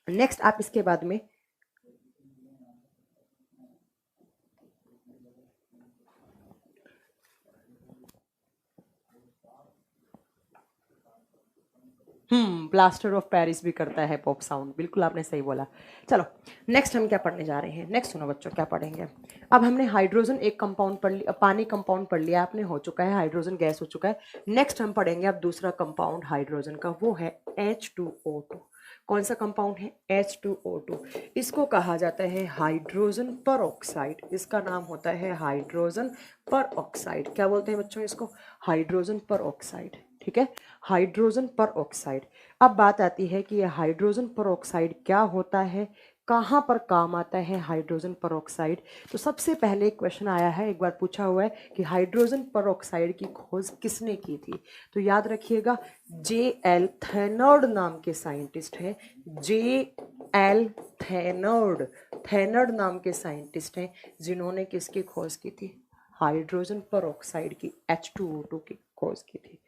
नेक्स्ट आप इसके बाद में प्लास्टर ऑफ पेरिस भी करता है पॉप साउंड, बिल्कुल आपने सही बोला। चलो, नेक्स्ट हम क्या पढ़ने जा रहे हैं, नेक्स्ट सुनो बच्चों क्या पढ़ेंगे। अब हमने हाइड्रोजन एक कंपाउंड पढ़ लिया, पानी कंपाउंड पढ़ लिया आपने, हो चुका है, हाइड्रोजन गैस हो चुका है। नेक्स्ट हम पढ़ेंगे अब दूसरा कंपाउंड हाइड्रोजन का, वो है H2O2। कौन सा कंपाउंड है, H2O2। इसको कहा जाता है हाइड्रोजन पर ऑक्साइड, इसका नाम होता है हाइड्रोजन पर ऑक्साइड। क्या बोलते हैं बच्चों इसको, हाइड्रोजन पर ऑक्साइड, ठीक है, हाइड्रोजन पर ऑक्साइड। अब बात आती है कि यह हाइड्रोजन पर ऑक्साइड क्या होता है, कहाँ पर काम आता है हाइड्रोजन पर ऑक्साइड। तो सबसे पहले क्वेश्चन आया है, एक बार पूछा हुआ है कि हाइड्रोजन पर ऑक्साइड की खोज किसने की थी। तो याद रखिएगा, J.L. थेनर्ड नाम के साइंटिस्ट हैं, J.L. थेनर्ड नाम के साइंटिस्ट हैं, जिन्होंने किसकी खोज की थी, हाइड्रोजन पर ऑक्साइड की, H2O2 की खोज की थी।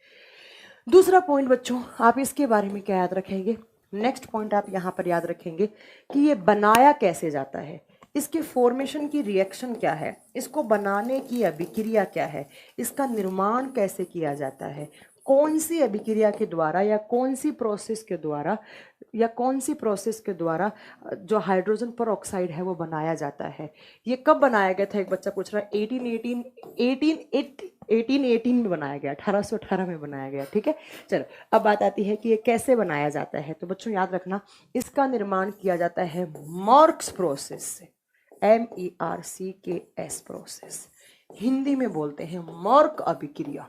दूसरा पॉइंट बच्चों, आप इसके बारे में क्या याद रखेंगे, नेक्स्ट पॉइंट आप यहाँ पर याद रखेंगे कि ये बनाया कैसे जाता है, इसके फॉर्मेशन की रिएक्शन क्या है, इसको बनाने की अभिक्रिया क्या है, इसका निर्माण कैसे किया जाता है, कौन सी अभिक्रिया के द्वारा या कौन सी प्रोसेस के द्वारा जो हाइड्रोजन पर ऑक्साइड है वो बनाया जाता है। ये कब बनाया गया था, एक बच्चा पूछ रहा है। 1818 में बनाया गया, 1818 में बनाया गया। ठीक है, चलो अब बात आती है कि ये कैसे बनाया जाता है। तो बच्चों याद रखना, इसका निर्माण किया जाता है मॉर्क्स प्रोसेस से, MERCKS प्रोसेस, हिंदी में बोलते हैं मॉर्क अभिक्रिया।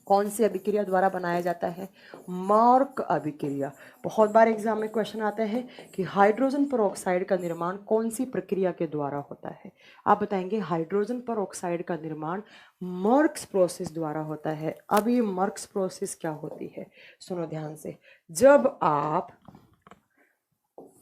कौन सी अभिक्रिया द्वारा बनाया जाता है, मॉर्क अभिक्रिया। बहुत बार एग्जाम में क्वेश्चन आता है कि हाइड्रोजन परऑक्साइड का निर्माण कौन सी प्रक्रिया के द्वारा होता है। आप बताएंगे हाइड्रोजन परऑक्साइड का निर्माण मॉर्क्स प्रोसेस द्वारा होता है। अब ये मॉर्क्स प्रोसेस क्या होती है, सुनो ध्यान से। जब आप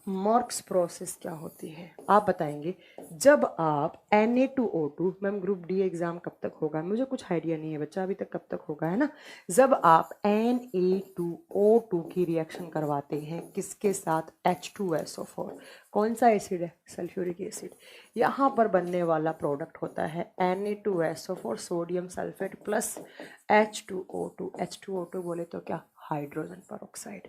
मॉर्क्स प्रोसेस क्या होती है, आप बताएंगे जब आप Na2O2, ma'am group D exam कब तक होगा, मुझे कुछ आइडिया नहीं है बच्चा अभी तक कब तक होगा, है ना। जब आप Na2O2 की रिएक्शन करवाते हैं किसके साथ, H2SO4, कौन सा एसिड है, सल्फ्यूरिक एसिड। यहाँ पर बनने वाला प्रोडक्ट होता है Na2SO4 sodium sulphate plus H2O2। H2O2 बोले तो क्या, हाइड्रोजन परऑक्साइड।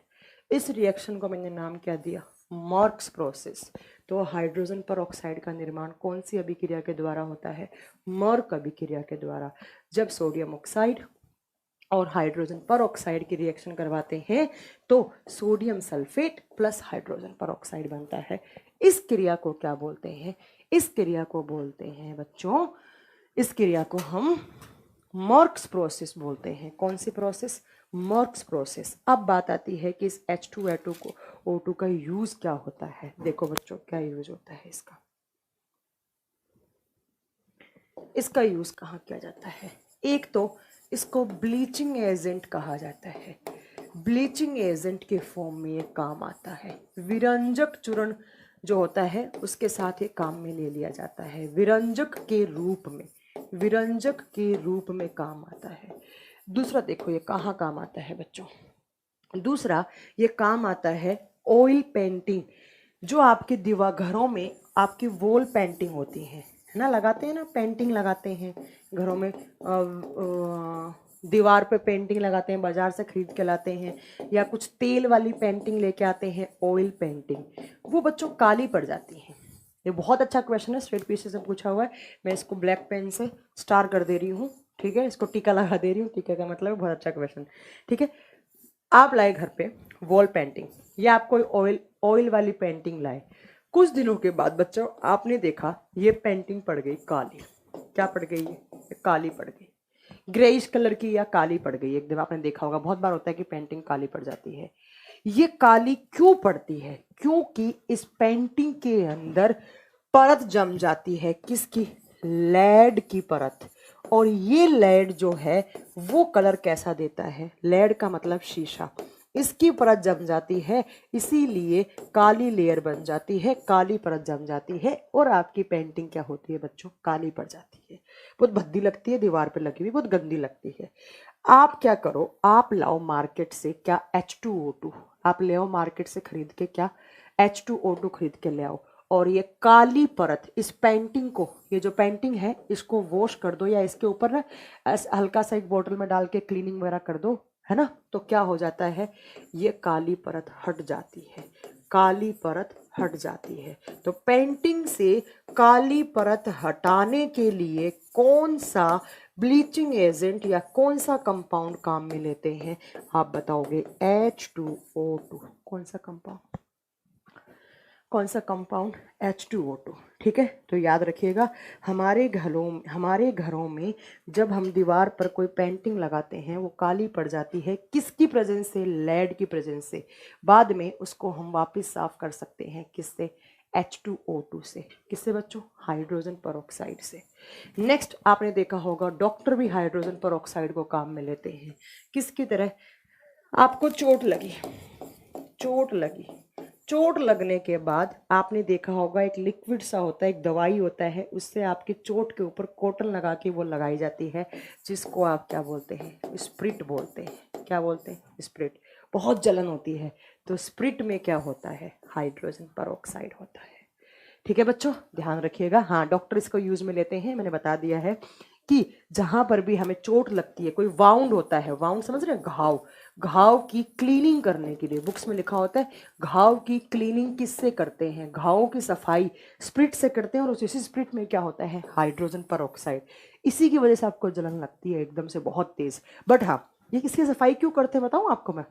इस रिएक्शन को मैंने नाम क्या दिया, मॉर्क्स प्रोसेस। तो हाइड्रोजन परऑक्साइड का निर्माण कौन सी अभिक्रिया के द्वारा होता है, मॉर्क अभिक्रिया के द्वारा। जब सोडियम ऑक्साइड और हाइड्रोजन परऑक्साइड की रिएक्शन करवाते हैं तो sodium sulphate plus hydrogen peroxide बनता है। इस क्रिया को क्या बोलते हैं, इस क्रिया को बोलते हैं बच्चों, इस क्रिया को हम मॉर्क्स प्रोसेस बोलते हैं। कौन सी प्रोसेस, मॉर्क्स प्रोसेस। अब बात आती है कि इस H2O2 का यूज क्या होता है। देखो बच्चों क्या यूज होता है इसका, इसका यूज कहाँ किया जाता है। एक तो इसको ब्लीचिंग एजेंट कहा जाता है, ब्लीचिंग एजेंट के फॉर्म में ये काम आता है। विरंजक चूर्ण जो होता है उसके साथ ये काम में ले लिया जाता है, विरंजक के रूप में, विरंजक के रूप में काम आता है। दूसरा देखो ये कहाँ काम आता है बच्चों, दूसरा ये काम आता है ऑयल पेंटिंग। जो आपके दीवार घरों में आपकी वॉल पेंटिंग होती है ना, लगाते हैं ना, पेंटिंग लगाते हैं घरों में, दीवार पे पेंटिंग लगाते हैं, बाजार से खरीद के लाते हैं, या कुछ तेल वाली पेंटिंग लेके आते हैं, ऑयल पेंटिंग, वो बच्चों काली पड़ जाती है। ये बहुत अच्छा क्वेश्चन है, स्ट्रेट पीछे से पूछा हुआ है। मैं इसको ब्लैक पेन से स्टार कर दे रही हूँ, ठीक है, इसको टीका लगा दे रही हूँ, टीका का मतलब है बहुत अच्छा क्वेश्चन, ठीक है। आप लाए घर पे वॉल पेंटिंग या आप कोई ऑयल वाली पेंटिंग लाए, कुछ दिनों के बाद बच्चों आपने देखा ये पेंटिंग पड़ गई काली। क्या पड़ गई, ये काली पड़ गई, ग्रेइश कलर की या काली पड़ गई। एक दिन आपने देखा होगा, बहुत बार होता है कि पेंटिंग काली पड़ जाती है। ये काली क्यों पड़ती है, क्योंकि इस पेंटिंग के अंदर परत जम जाती है, किसकी, लेड की परत। और ये लेड जो है वो कलर कैसा देता है, लेड का मतलब शीशा, इसकी परत जम जाती है, इसीलिए काली लेयर बन जाती है, काली परत जम जाती है और आपकी पेंटिंग क्या होती है बच्चों, काली पड़ जाती है। बहुत भद्दी लगती है, दीवार पे लगी हुई बहुत गंदी लगती है। आप क्या करो, आप लाओ मार्केट से क्या, H2O2, आप ले आओ मार्केट से खरीद के, क्या, H2O2 खरीद के ले आओ, और ये काली परत इस पेंटिंग को, ये जो पेंटिंग है इसको वॉश कर दो, या इसके ऊपर ना हल्का सा एक बोतल में डाल के क्लीनिंग वगैरह कर दो, है ना। तो क्या हो जाता है, ये काली परत हट जाती है, काली परत हट जाती है। तो पेंटिंग से काली परत हटाने के लिए कौन सा ब्लीचिंग एजेंट या कौन सा कंपाउंड काम में लेते हैं, आप बताओगे, H2O2। कौन सा कंपाउंड, कौन सा कंपाउंड, H2O2, ठीक है। तो याद रखिएगा, हमारे घरों में जब हम दीवार पर कोई पेंटिंग लगाते हैं वो काली पड़ जाती है, किसकी प्रेजेंस से, लेड की प्रेजेंस से। बाद में उसको हम वापस साफ कर सकते हैं, किससे, H2O2 से। किससे बच्चों, हाइड्रोजन परऑक्साइड से। नेक्स्ट आपने देखा होगा डॉक्टर भी हाइड्रोजन परऑक्साइड को काम में लेते हैं, किसकी तरह। आपको चोट लगी, चोट लगी, चोट लगने के बाद आपने देखा होगा एक लिक्विड सा होता है, एक दवाई होता है, उससे आपकी चोट के ऊपर कॉटन लगा के वो लगाई जाती है, जिसको आप क्या बोलते हैं, स्प्रिट बोलते हैं। क्या बोलते हैं, स्प्रिट। बहुत जलन होती है, तो स्प्रिट में क्या होता है, हाइड्रोजन पर होता है। ठीक है बच्चों, ध्यान रखिएगा। हाँ, डॉक्टर इसको यूज में लेते हैं, मैंने बता दिया है कि जहां पर भी हमें चोट लगती है, कोई वाउंड होता है, वाउंड समझ रहे हैं, घाव, घाव की क्लीनिंग करने के लिए बुक्स में लिखा होता है, घाव की क्लीनिंग किससे करते हैं, घावों की सफाई स्प्रिट से करते हैं, और उसी स्प्रिट में क्या होता है, हाइड्रोजन पर। इसी की वजह से आपको जलन लगती है एकदम से बहुत तेज। बट हाँ, ये किसकी सफाई क्यों करते हैं बताऊं आपको मैं।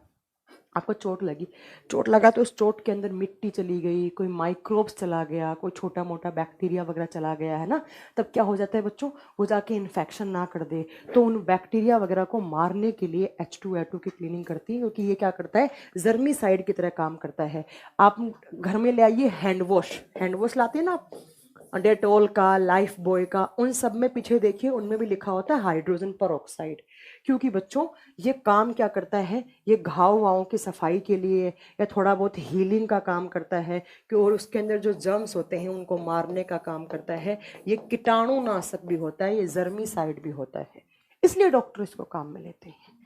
आपको चोट लगी, चोट लगा तो उस चोट के अंदर मिट्टी चली गई, कोई माइक्रोब्स चला गया, कोई छोटा मोटा बैक्टीरिया वगैरह चला गया है ना, तब क्या हो जाता है बच्चों, वो जाके इन्फेक्शन ना कर दे, तो उन बैक्टीरिया वगैरह को मारने के लिए H2O2 की क्लीनिंग करती है, क्योंकि ये क्या करता है, जर्मी साइड की तरह काम करता है। आप घर में ले आइए हैंड वॉश, हैंड वॉश लाते हैं ना आप, डेटोल का, लाइफ बॉय का, उन सब में पीछे देखिए, उनमें भी लिखा होता है हाइड्रोजन पर। क्योंकि बच्चों ये काम क्या करता है, ये घाव वावों की सफाई के लिए या थोड़ा बहुत हीलिंग का काम करता है, कि और उसके अंदर जो जर्म्स होते हैं उनको मारने का काम करता है। ये कीटाणुनाशक भी होता है, ये जर्मीसाइड भी होता है, इसलिए डॉक्टर इसको काम में लेते हैं।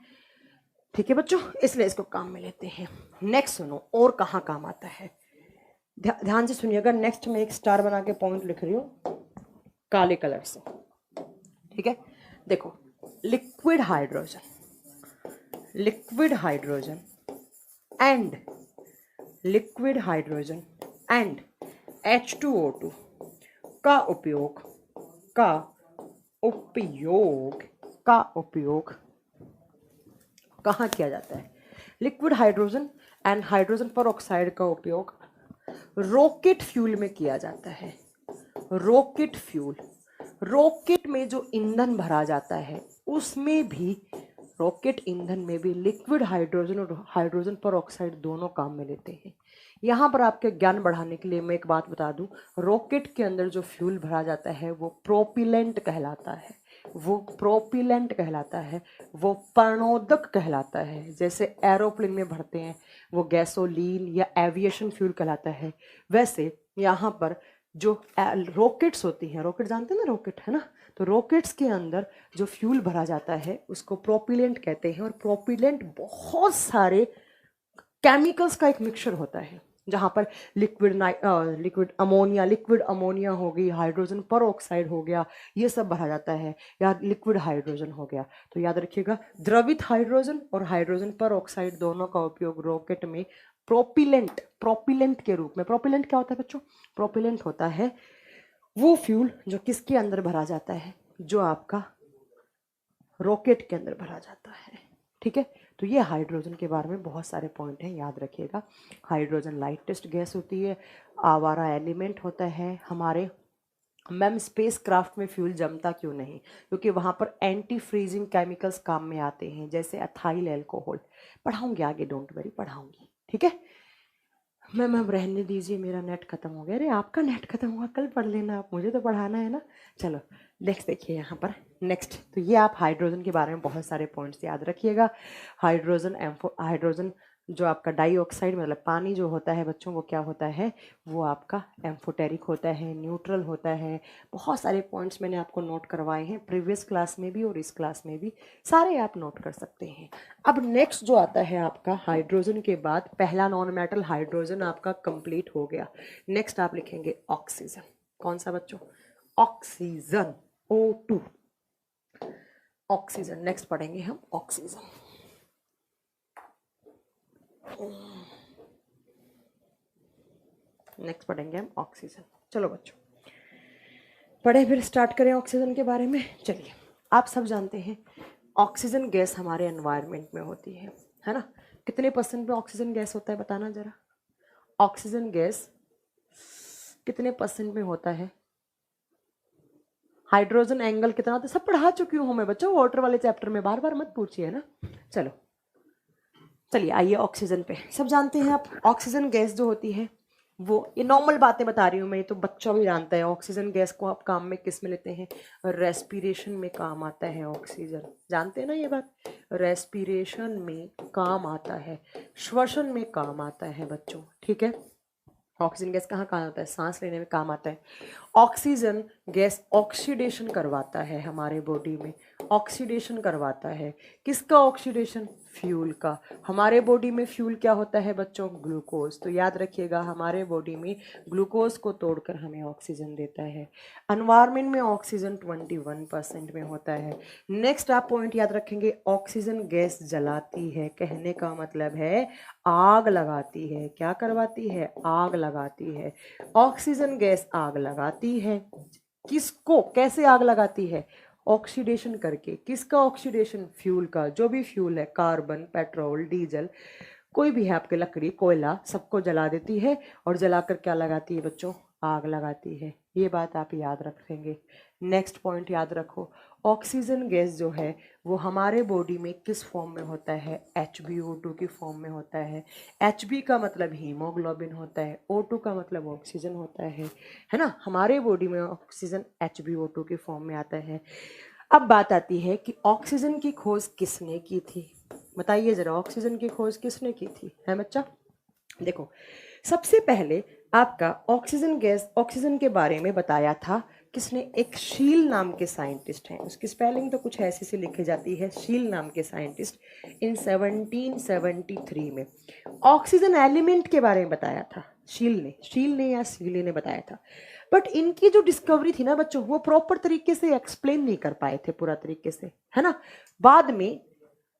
ठीक है बच्चों, इसलिए इसको काम में लेते हैं। नेक्स्ट सुनो, और कहाँ काम आता है, ध्यान से सुनिएगा। नेक्स्ट में एक स्टार बना के पॉइंट लिख रही हूँ काले कलर से, ठीक है। देखो, liquid hydrogen, liquid hydrogen and liquid hydrogen and H2O2 का उपयोग का उपयोग का उपयोग कहाँ किया जाता है, लिक्विड हाइड्रोजन एंड हाइड्रोजन पर का उपयोग रॉकेट फ्यूल में किया जाता है। रॉकेट फ्यूल, रॉकेट में जो ईंधन भरा जाता है उसमें भी, रॉकेट ईंधन में भी लिक्विड हाइड्रोजन और हाइड्रोजन पर दोनों काम में लेते हैं। यहाँ पर आपके ज्ञान बढ़ाने के लिए मैं एक बात बता दूं, रॉकेट के अंदर जो फ्यूल भरा जाता है वो प्रोपिलेंट कहलाता है, वो प्रोपिलेंट कहलाता है, वो प्रणोदक कहलाता है। जैसे एरोप्लेन में भरते हैं वो गैसोलीन या एविएशन फ्यूल कहलाता है, वैसे यहाँ पर जो रॉकेट्स होती हैं, रॉकेट जानते हैं ना, रॉकेट है ना, तो रॉकेट्स के अंदर जो फ्यूल भरा जाता है उसको प्रोपिलेंट कहते हैं। और प्रोपिलेंट बहुत सारे केमिकल्स का एक मिक्सचर होता है, जहाँ पर लिक्विड अमोनिया हो गई, हाइड्रोजन पर हो गया, ये सब भरा जाता है, या लिक्विड हाइड्रोजन हो गया। तो याद रखिएगा, द्रवित हाइड्रोजन और हाइड्रोजन पर दोनों का उपयोग रॉकेट में प्रोपिलेंट, प्रोपिलेंट के रूप में। प्रोपिलेंट क्या होता है बच्चों, प्रोपिलेंट होता है वो फ्यूल जो किसके अंदर भरा जाता है, जो आपका रॉकेट के अंदर भरा जाता है। ठीक है, तो ये हाइड्रोजन के बारे में बहुत सारे पॉइंट हैं, याद रखिएगा। हाइड्रोजन लाइटेस्ट गैस होती है, आवारा एलिमेंट होता है हमारे। मैम स्पेस क्राफ्ट में फ्यूल जमता क्यों नहीं, क्योंकि वहाँ पर एंटी फ्रीजिंग केमिकल्स काम में आते हैं, जैसे अथाइल एल्कोहल। पढ़ाऊंगी आगे, डोंट वरी, पढ़ाऊंगी, ठीक है। मैम रहने दीजिए, मेरा नेट खत्म हो गया। अरे आपका नेट खत्म हुआ, कल पढ़ लेना आप, मुझे तो पढ़ाना है ना। चलो नेक्स्ट देखिए यहाँ पर, नेक्स्ट तो ये आप हाइड्रोजन के बारे में बहुत सारे पॉइंट्स याद रखिएगा। हाइड्रोजन जो आपका डाइऑक्साइड मतलब पानी जो होता है बच्चों, वो क्या होता है, वो आपका एम्फोटेरिक होता है, न्यूट्रल होता है। बहुत सारे पॉइंट्स मैंने आपको नोट करवाए हैं प्रीवियस क्लास में भी और इस क्लास में भी, सारे आप नोट कर सकते हैं। अब नेक्स्ट जो आता है आपका हाइड्रोजन के बाद, पहला नॉन मेटल हाइड्रोजन आपका कंप्लीट हो गया। नेक्स्ट आप लिखेंगे ऑक्सीजन। कौन सा बच्चों, ऑक्सीजन, O2, ऑक्सीजन। नेक्स्ट पढ़ेंगे हम ऑक्सीजन। नेक्स्ट पढ़ेंगे हम ऑक्सीजन। चलो बच्चों पढ़े, फिर स्टार्ट करें ऑक्सीजन के बारे में। चलिए, आप सब जानते हैं ऑक्सीजन गैस हमारे एनवायरनमेंट में होती है ना। कितने परसेंट में ऑक्सीजन गैस होता है बताना जरा, ऑक्सीजन गैस कितने परसेंट में होता है, हाइड्रोजन एंगल कितना होता है, सब पढ़ा चुकी हूँ मैं बच्चों, वाटर वाले चैप्टर में, बार बार मत पूछिए ना। चलो चलिए आइए ऑक्सीजन पे। सब जानते हैं आप, ऑक्सीजन गैस जो होती है वो, ये नॉर्मल बातें बता रही हूँ मैं, ये तो बच्चा भी जानता है। ऑक्सीजन गैस को आप काम में किस में लेते हैं, रेस्पिरेशन में काम आता है ऑक्सीजन, जानते हैं ना ये बात, रेस्पिरेशन में काम आता है, श्वसन में काम आता है बच्चों, ठीक है। ऑक्सीजन गैस कहाँ काम आता है, सांस लेने में काम आता है। ऑक्सीजन गैस ऑक्सीडेशन करवाता है हमारे बॉडी में, ऑक्सीडेशन करवाता है। किसका ऑक्सीडेशन, फ्यूल का। हमारे बॉडी में फ्यूल क्या होता है बच्चों? ग्लूकोज। तो याद रखिएगा हमारे बॉडी में ग्लूकोज को तोड़कर हमें ऑक्सीजन देता है। एनवायरनमेंट में ऑक्सीजन 21% में होता है। नेक्स्ट आप पॉइंट याद रखेंगे, ऑक्सीजन गैस जलाती है, कहने का मतलब है आग लगाती है। क्या करवाती है? आग लगाती है। ऑक्सीजन गैस आग लगाती है। किसको, कैसे आग लगाती है? ऑक्सीडेशन करके। किसका ऑक्सीडेशन? फ्यूल का। जो भी फ्यूल है, कार्बन, पेट्रोल, डीजल, कोई भी है आपके, लकड़ी, कोयला, सबको जला देती है और जलाकर क्या लगाती है बच्चों? आग लगाती है। ये बात आप याद रखेंगे। नेक्स्ट पॉइंट याद रखो, ऑक्सीजन गैस जो है वो हमारे बॉडी में किस फॉर्म में होता है? HbO2 की फॉर्म में होता है। Hb का मतलब हीमोग्लोबिन होता है, O2 का मतलब ऑक्सीजन होता है ना। हमारे बॉडी में ऑक्सीजन HbO2 की फॉर्म में आता है। अब बात आती है कि ऑक्सीजन की खोज किसने की थी? बताइए जरा, ऑक्सीजन की खोज किसने की थी? है बच्चा? देखो, सबसे पहले आपका ऑक्सीजन गैस, ऑक्सीजन के बारे में बताया था किसने? एक शील नाम के साइंटिस्ट हैं। उसकी स्पेलिंग तो कुछ ऐसी से लिखी जाती है, शील नाम के साइंटिस्ट, इन 1773 में ऑक्सीजन एलिमेंट के बारे में बताया था। शील ने या शीले ने बताया था। बट इनकी जो डिस्कवरी थी ना बच्चों, वो प्रॉपर तरीके से एक्सप्लेन नहीं कर पाए थे पूरा तरीके से, है ना। बाद में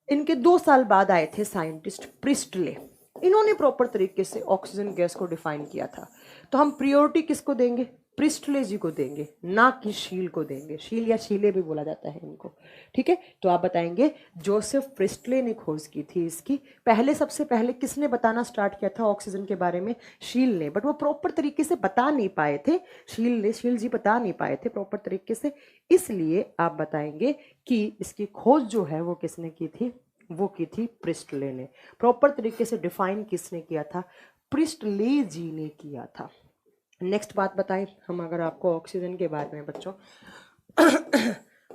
इनके 2 साल बाद आए थे साइंटिस्ट प्रिस्टले। इन्होंने प्रॉपर तरीके से ऑक्सीजन गैस को डिफाइन किया था। तो हम प्रियोरिटी किसको देंगे? प्रिस्टले जी को देंगे, ना कि शील को देंगे। शील या शीले भी बोला जाता है इनको, ठीक है। तो आप बताएंगे जोसेफ प्रिस्टले ने खोज की थी इसकी। पहले, सबसे पहले किसने बताना स्टार्ट किया था ऑक्सीजन के बारे में? शील ने। बट वो प्रॉपर तरीके से बता नहीं पाए थे, शील जी बता नहीं पाए थे प्रॉपर तरीके से। इसलिए आप बताएंगे कि इसकी खोज जो है वो किसने की थी? वो की थी प्रिस्टले ने। प्रॉपर तरीके से डिफाइन किसने किया था? प्रिस्टले जी ने किया था। नेक्स्ट बात बताएं हम अगर आपको ऑक्सीजन के बारे में बच्चों,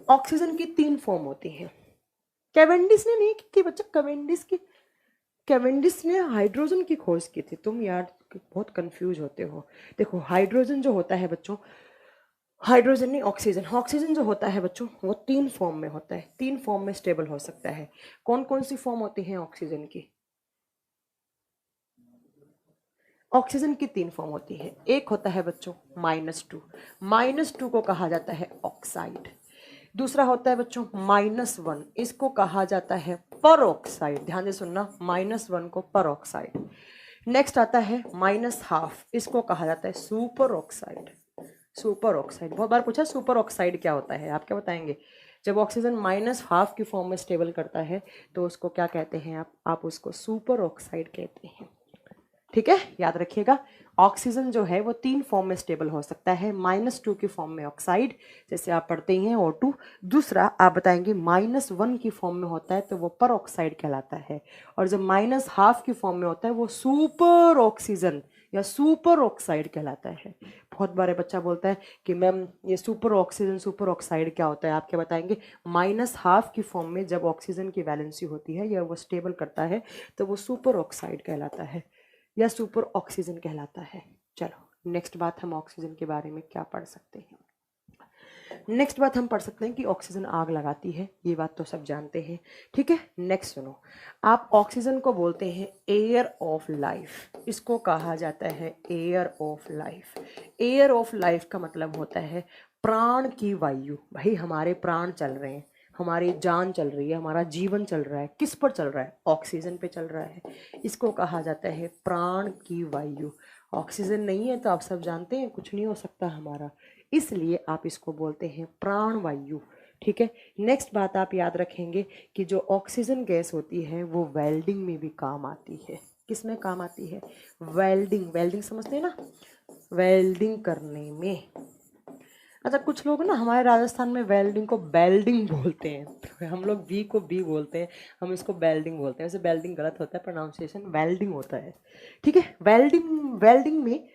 ऑक्सीजन की 3 फॉर्म होती हैं। कैवेंडिस ने नहीं की थी बच्चा, कैवेंडिस ने हाइड्रोजन की खोज की थी। तुम यार बहुत कंफ्यूज होते हो। देखो, हाइड्रोजन जो होता है बच्चों, हाइड्रोजन नहीं, ऑक्सीजन जो होता है बच्चों वो 3 फॉर्म में होता है। 3 फॉर्म में स्टेबल हो सकता है। कौन कौन सी फॉर्म होती है ऑक्सीजन की? ऑक्सीजन की 3 फॉर्म होती है। एक होता है बच्चों -2, -2 को कहा जाता है ऑक्साइड। दूसरा होता है बच्चों -1, इसको कहा जाता है पर ऑक्साइड। ध्यान से सुनना, -1 को पर ऑक्साइड। नेक्स्ट आता है -12, इसको कहा जाता है सुपर ऑक्साइड। सुपर ऑक्साइड, बहुत बार पूछा सुपर ऑक्साइड क्या होता है, आप क्या बताएंगे? जब ऑक्सीजन -12 की फॉर्म में स्टेबल करता है तो उसको क्या कहते हैं आप उसको सुपर ऑक्साइड कहते हैं, ठीक है। याद रखिएगा, ऑक्सीजन जो है वो 3 फॉर्म में स्टेबल हो सकता है। -2 की फॉर्म में ऑक्साइड, जैसे आप पढ़ते ही हैं O2। दूसरा आप बताएंगे -1 की फॉर्म में होता है तो वो पर ऑक्साइड कहलाता है। और जब -12 की फॉर्म में होता है वो सुपर ऑक्सीजन या सुपर ऑक्साइड कहलाता है। बहुत बार बच्चा बोलता है कि मैम ये सुपर ऑक्सीजन, सुपर ऑक्साइड क्या होता है? आप क्या बताएंगे? -12 की फॉर्म में जब ऑक्सीजन की वैलेंसी होती है या वो स्टेबल करता है तो वो सुपर ऑक्साइड कहलाता है या सुपर ऑक्सीजन कहलाता है। चलो नेक्स्ट बात, हम ऑक्सीजन के बारे में क्या पढ़ सकते हैं? नेक्स्ट बात हम पढ़ सकते हैं कि ऑक्सीजन आग लगाती है। ये बात तो सब जानते हैं, ठीक है। नेक्स्ट सुनो, आप ऑक्सीजन को बोलते हैं एयर ऑफ लाइफ। इसको कहा जाता है air of life. Air of life का मतलब होता है प्राण की वायु। भाई हमारे प्राण चल रहे हैं, हमारी जान चल रही है, हमारा जीवन चल रहा है, किस पर चल रहा है? ऑक्सीजन पे चल रहा है। इसको कहा जाता है प्राण की वायु। ऑक्सीजन नहीं है तो आप सब जानते हैं कुछ नहीं हो सकता हमारा, इसलिए आप इसको बोलते हैं प्राण वायु, ठीक है। नेक्स्ट बात आप याद रखेंगे कि जो ऑक्सीजन गैस होती है वो वेल्डिंग में भी काम आती है। किस में काम आती है? वेल्डिंग। वेल्डिंग समझते हैं ना, वेल्डिंग करने में। अच्छा, कुछ लोग ना हमारे राजस्थान में वेल्डिंग को बेल्डिंग बोलते हैं, तो हम लोग बी को बी बोलते हैं, हम इसको बेल्डिंग बोलते हैं। वैसे बेल्डिंग गलत होता है, प्रोनाउंसिएशन वेल्डिंग होता है, ठीक है। वेल्डिंग में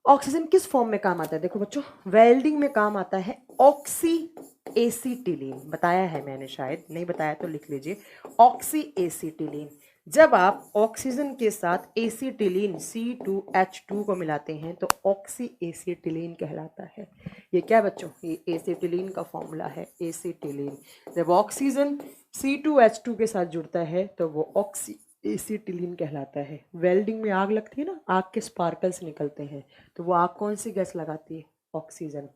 ऑक्सीजन किस फॉर्म में काम आता है? देखो बच्चों, वेल्डिंग में काम आता है ऑक्सी एसीटिलीन। बताया है मैंने, शायद नहीं बताया तो लिख लीजिए, ऑक्सी एसीटिलीन। जब आप ऑक्सीजन के साथ एसीटिलीन C2H2 को मिलाते हैं तो ऑक्सी एसीटिलीन कहलाता है। ये क्या बच्चों? ये एसीटिलीन का फॉर्मूला है, एसीटिलीन। जब ऑक्सीजन C2H2 के साथ जुड़ता है तो वो ऑक्सी एसिटिलीन कहलाता है। वेल्डिंग में आग लगती है ना, आग के स्पार्कल्स निकलते हैं, तो वो आग कौन सी गैस लगाती है? ऑक्सीजन।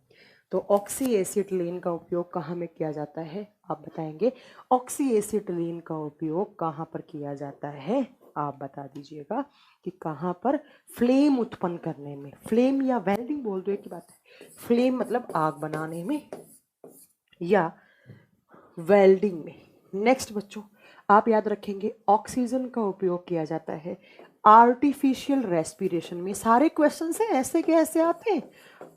तो ऑक्सी एसिटिलीन का उपयोग कहाँ में किया जाता है, आप बताएंगे? ऑक्सी एसिटिलीन का उपयोग कहाँ पर किया जाता है, आप बता दीजिएगा कि कहाँ पर? फ्लेम उत्पन्न करने में। फ्लेम या वेल्डिंग बोल दो, एक ही बात है। फ्लेम मतलब आग बनाने में या वेल्डिंग में। नेक्स्ट बच्चों, आप याद रखेंगे ऑक्सीजन का उपयोग किया जाता है आर्टिफिशियल रेस्पिरेशन में। सारे क्वेश्चन हैं ऐसे के ऐसे आते हैं।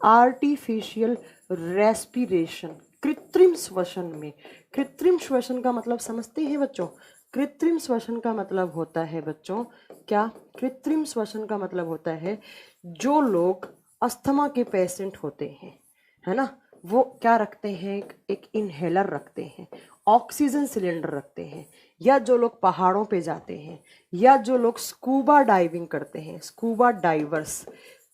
आर्टिफिशियल रेस्पिरेशन, कृत्रिम श्वसन में। कृत्रिम श्वसन का मतलब समझते हैं बच्चों? कृत्रिम श्वसन का मतलब होता है बच्चों क्या? कृत्रिम श्वसन का मतलब होता है जो लोग अस्थमा के पेशेंट होते हैं, है ना, वो क्या रखते हैं? एक इनहेलर रखते हैं, ऑक्सीजन सिलेंडर रखते हैं। या जो लोग पहाड़ों पे जाते हैं, या जो लोग स्कूबा डाइविंग करते हैं, स्कूबा डाइवर्स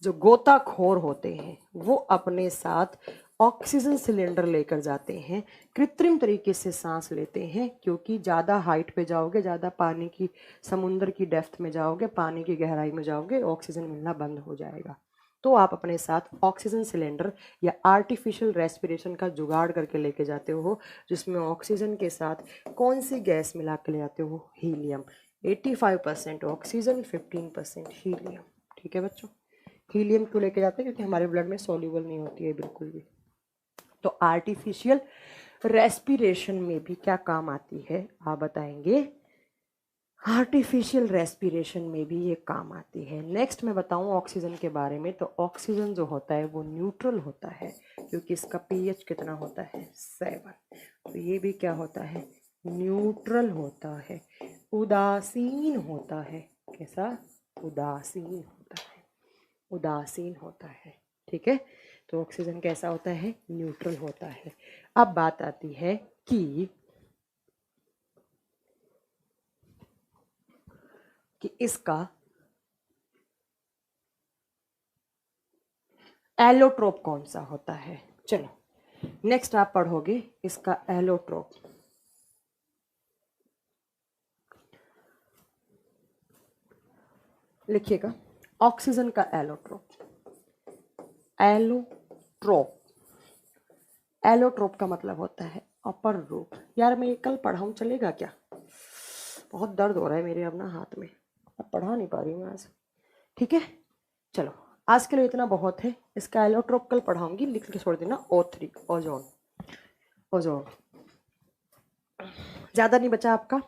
जो गोताखोर होते हैं, वो अपने साथ ऑक्सीजन सिलेंडर लेकर जाते हैं। कृत्रिम तरीके से सांस लेते हैं, क्योंकि ज़्यादा हाइट पे जाओगे, ज़्यादा पानी की, समुद्र की डेप्थ में जाओगे, पानी की गहराई में जाओगे, ऑक्सीजन मिलना बंद हो जाएगा। तो आप अपने साथ ऑक्सीजन सिलेंडर या आर्टिफिशियल रेस्पिरेशन का जुगाड़ करके लेके जाते हो, जिसमें ऑक्सीजन के साथ कौन सी गैस मिला के ले आते हो? हीलियम। 85% oxygen, 15% helium. ठीक है बच्चों, हीलियम क्यों लेके जाते हैं? क्योंकि हमारे ब्लड में सॉल्यूबल नहीं होती है बिल्कुल भी। तो आर्टिफिशियल रेस्पिरेशन में भी क्या काम आती है, आप बताएंगे? आर्टिफिशियल रेस्पिरेशन में भी ये काम आती है। नेक्स्ट मैं बताऊं ऑक्सीजन के बारे में, तो ऑक्सीजन जो होता है वो न्यूट्रल होता है, क्योंकि इसका पीएच कितना होता है? 7। तो ये भी क्या होता है? न्यूट्रल होता है, उदासीन होता है। कैसा? उदासीन होता है, उदासीन होता है। ठीक है, तो ऑक्सीजन कैसा होता है? न्यूट्रल होता है। अब बात आती है कि इसका एलोट्रोप कौन सा होता है। चलो नेक्स्ट आप पढ़ोगे इसका एलोट्रोप। लिखिएगा ऑक्सीजन का एलोट्रोप। एलोट्रोप, एलोट्रोप का मतलब होता है अपर रूप। यार मैं ये कल पढ़ाऊँ, चलेगा क्या? बहुत दर्द हो रहा है मेरे अब ना हाथ में, अब पढ़ा नहीं पा रही हूँ आज। ठीक है, चलो आज के लिए इतना बहुत है। इसका एलोट्रोप कल पढ़ाऊंगी, लिख के छोड़ देना। O3, ozone. ओजोन ज़्यादा नहीं बचा आपका।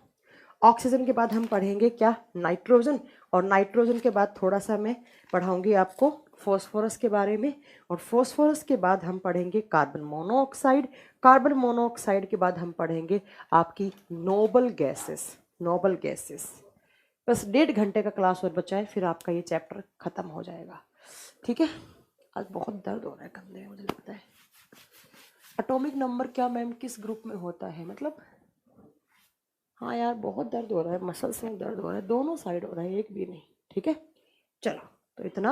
ऑक्सीजन के बाद हम पढ़ेंगे क्या? नाइट्रोजन। और नाइट्रोजन के बाद थोड़ा सा मैं पढ़ाऊंगी आपको फॉस्फोरस के बारे में। और फॉस्फोरस के बाद हम पढ़ेंगे कार्बन मोनोऑक्साइड। कार्बन मोनोऑक्साइड के बाद हम पढ़ेंगे आपकी नोबल गैसेस। Noble gases. बस 1.5 घंटे का क्लास और बचा है, फिर आपका ये चैप्टर खत्म हो जाएगा। ठीक है, आज बहुत दर्द हो रहा है कंधे में, मुझे लगता है। एटॉमिक नंबर क्या मैम किस ग्रुप में होता है, मतलब? हाँ यार बहुत दर्द हो रहा है, मसल्स में दर्द हो रहा है, दोनों साइड हो रहा है, एक भी नहीं। ठीक है, चलो तो इतना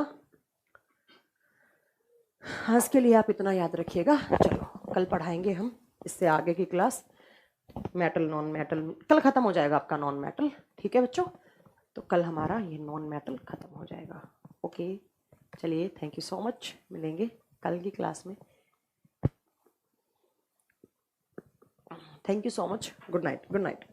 आज के लिए आप इतना याद रखिएगा। चलो कल पढ़ाएंगे हम इससे आगे की क्लास। मेटल नॉन मेटल कल खत्म हो जाएगा आपका, नॉन मेटल। ठीक है बच्चों, तो कल हमारा ये नॉन मेटल खत्म हो जाएगा। ओके, चलिए थैंक यू सो मच, मिलेंगे कल की क्लास में। Thank you so much, good night, good night.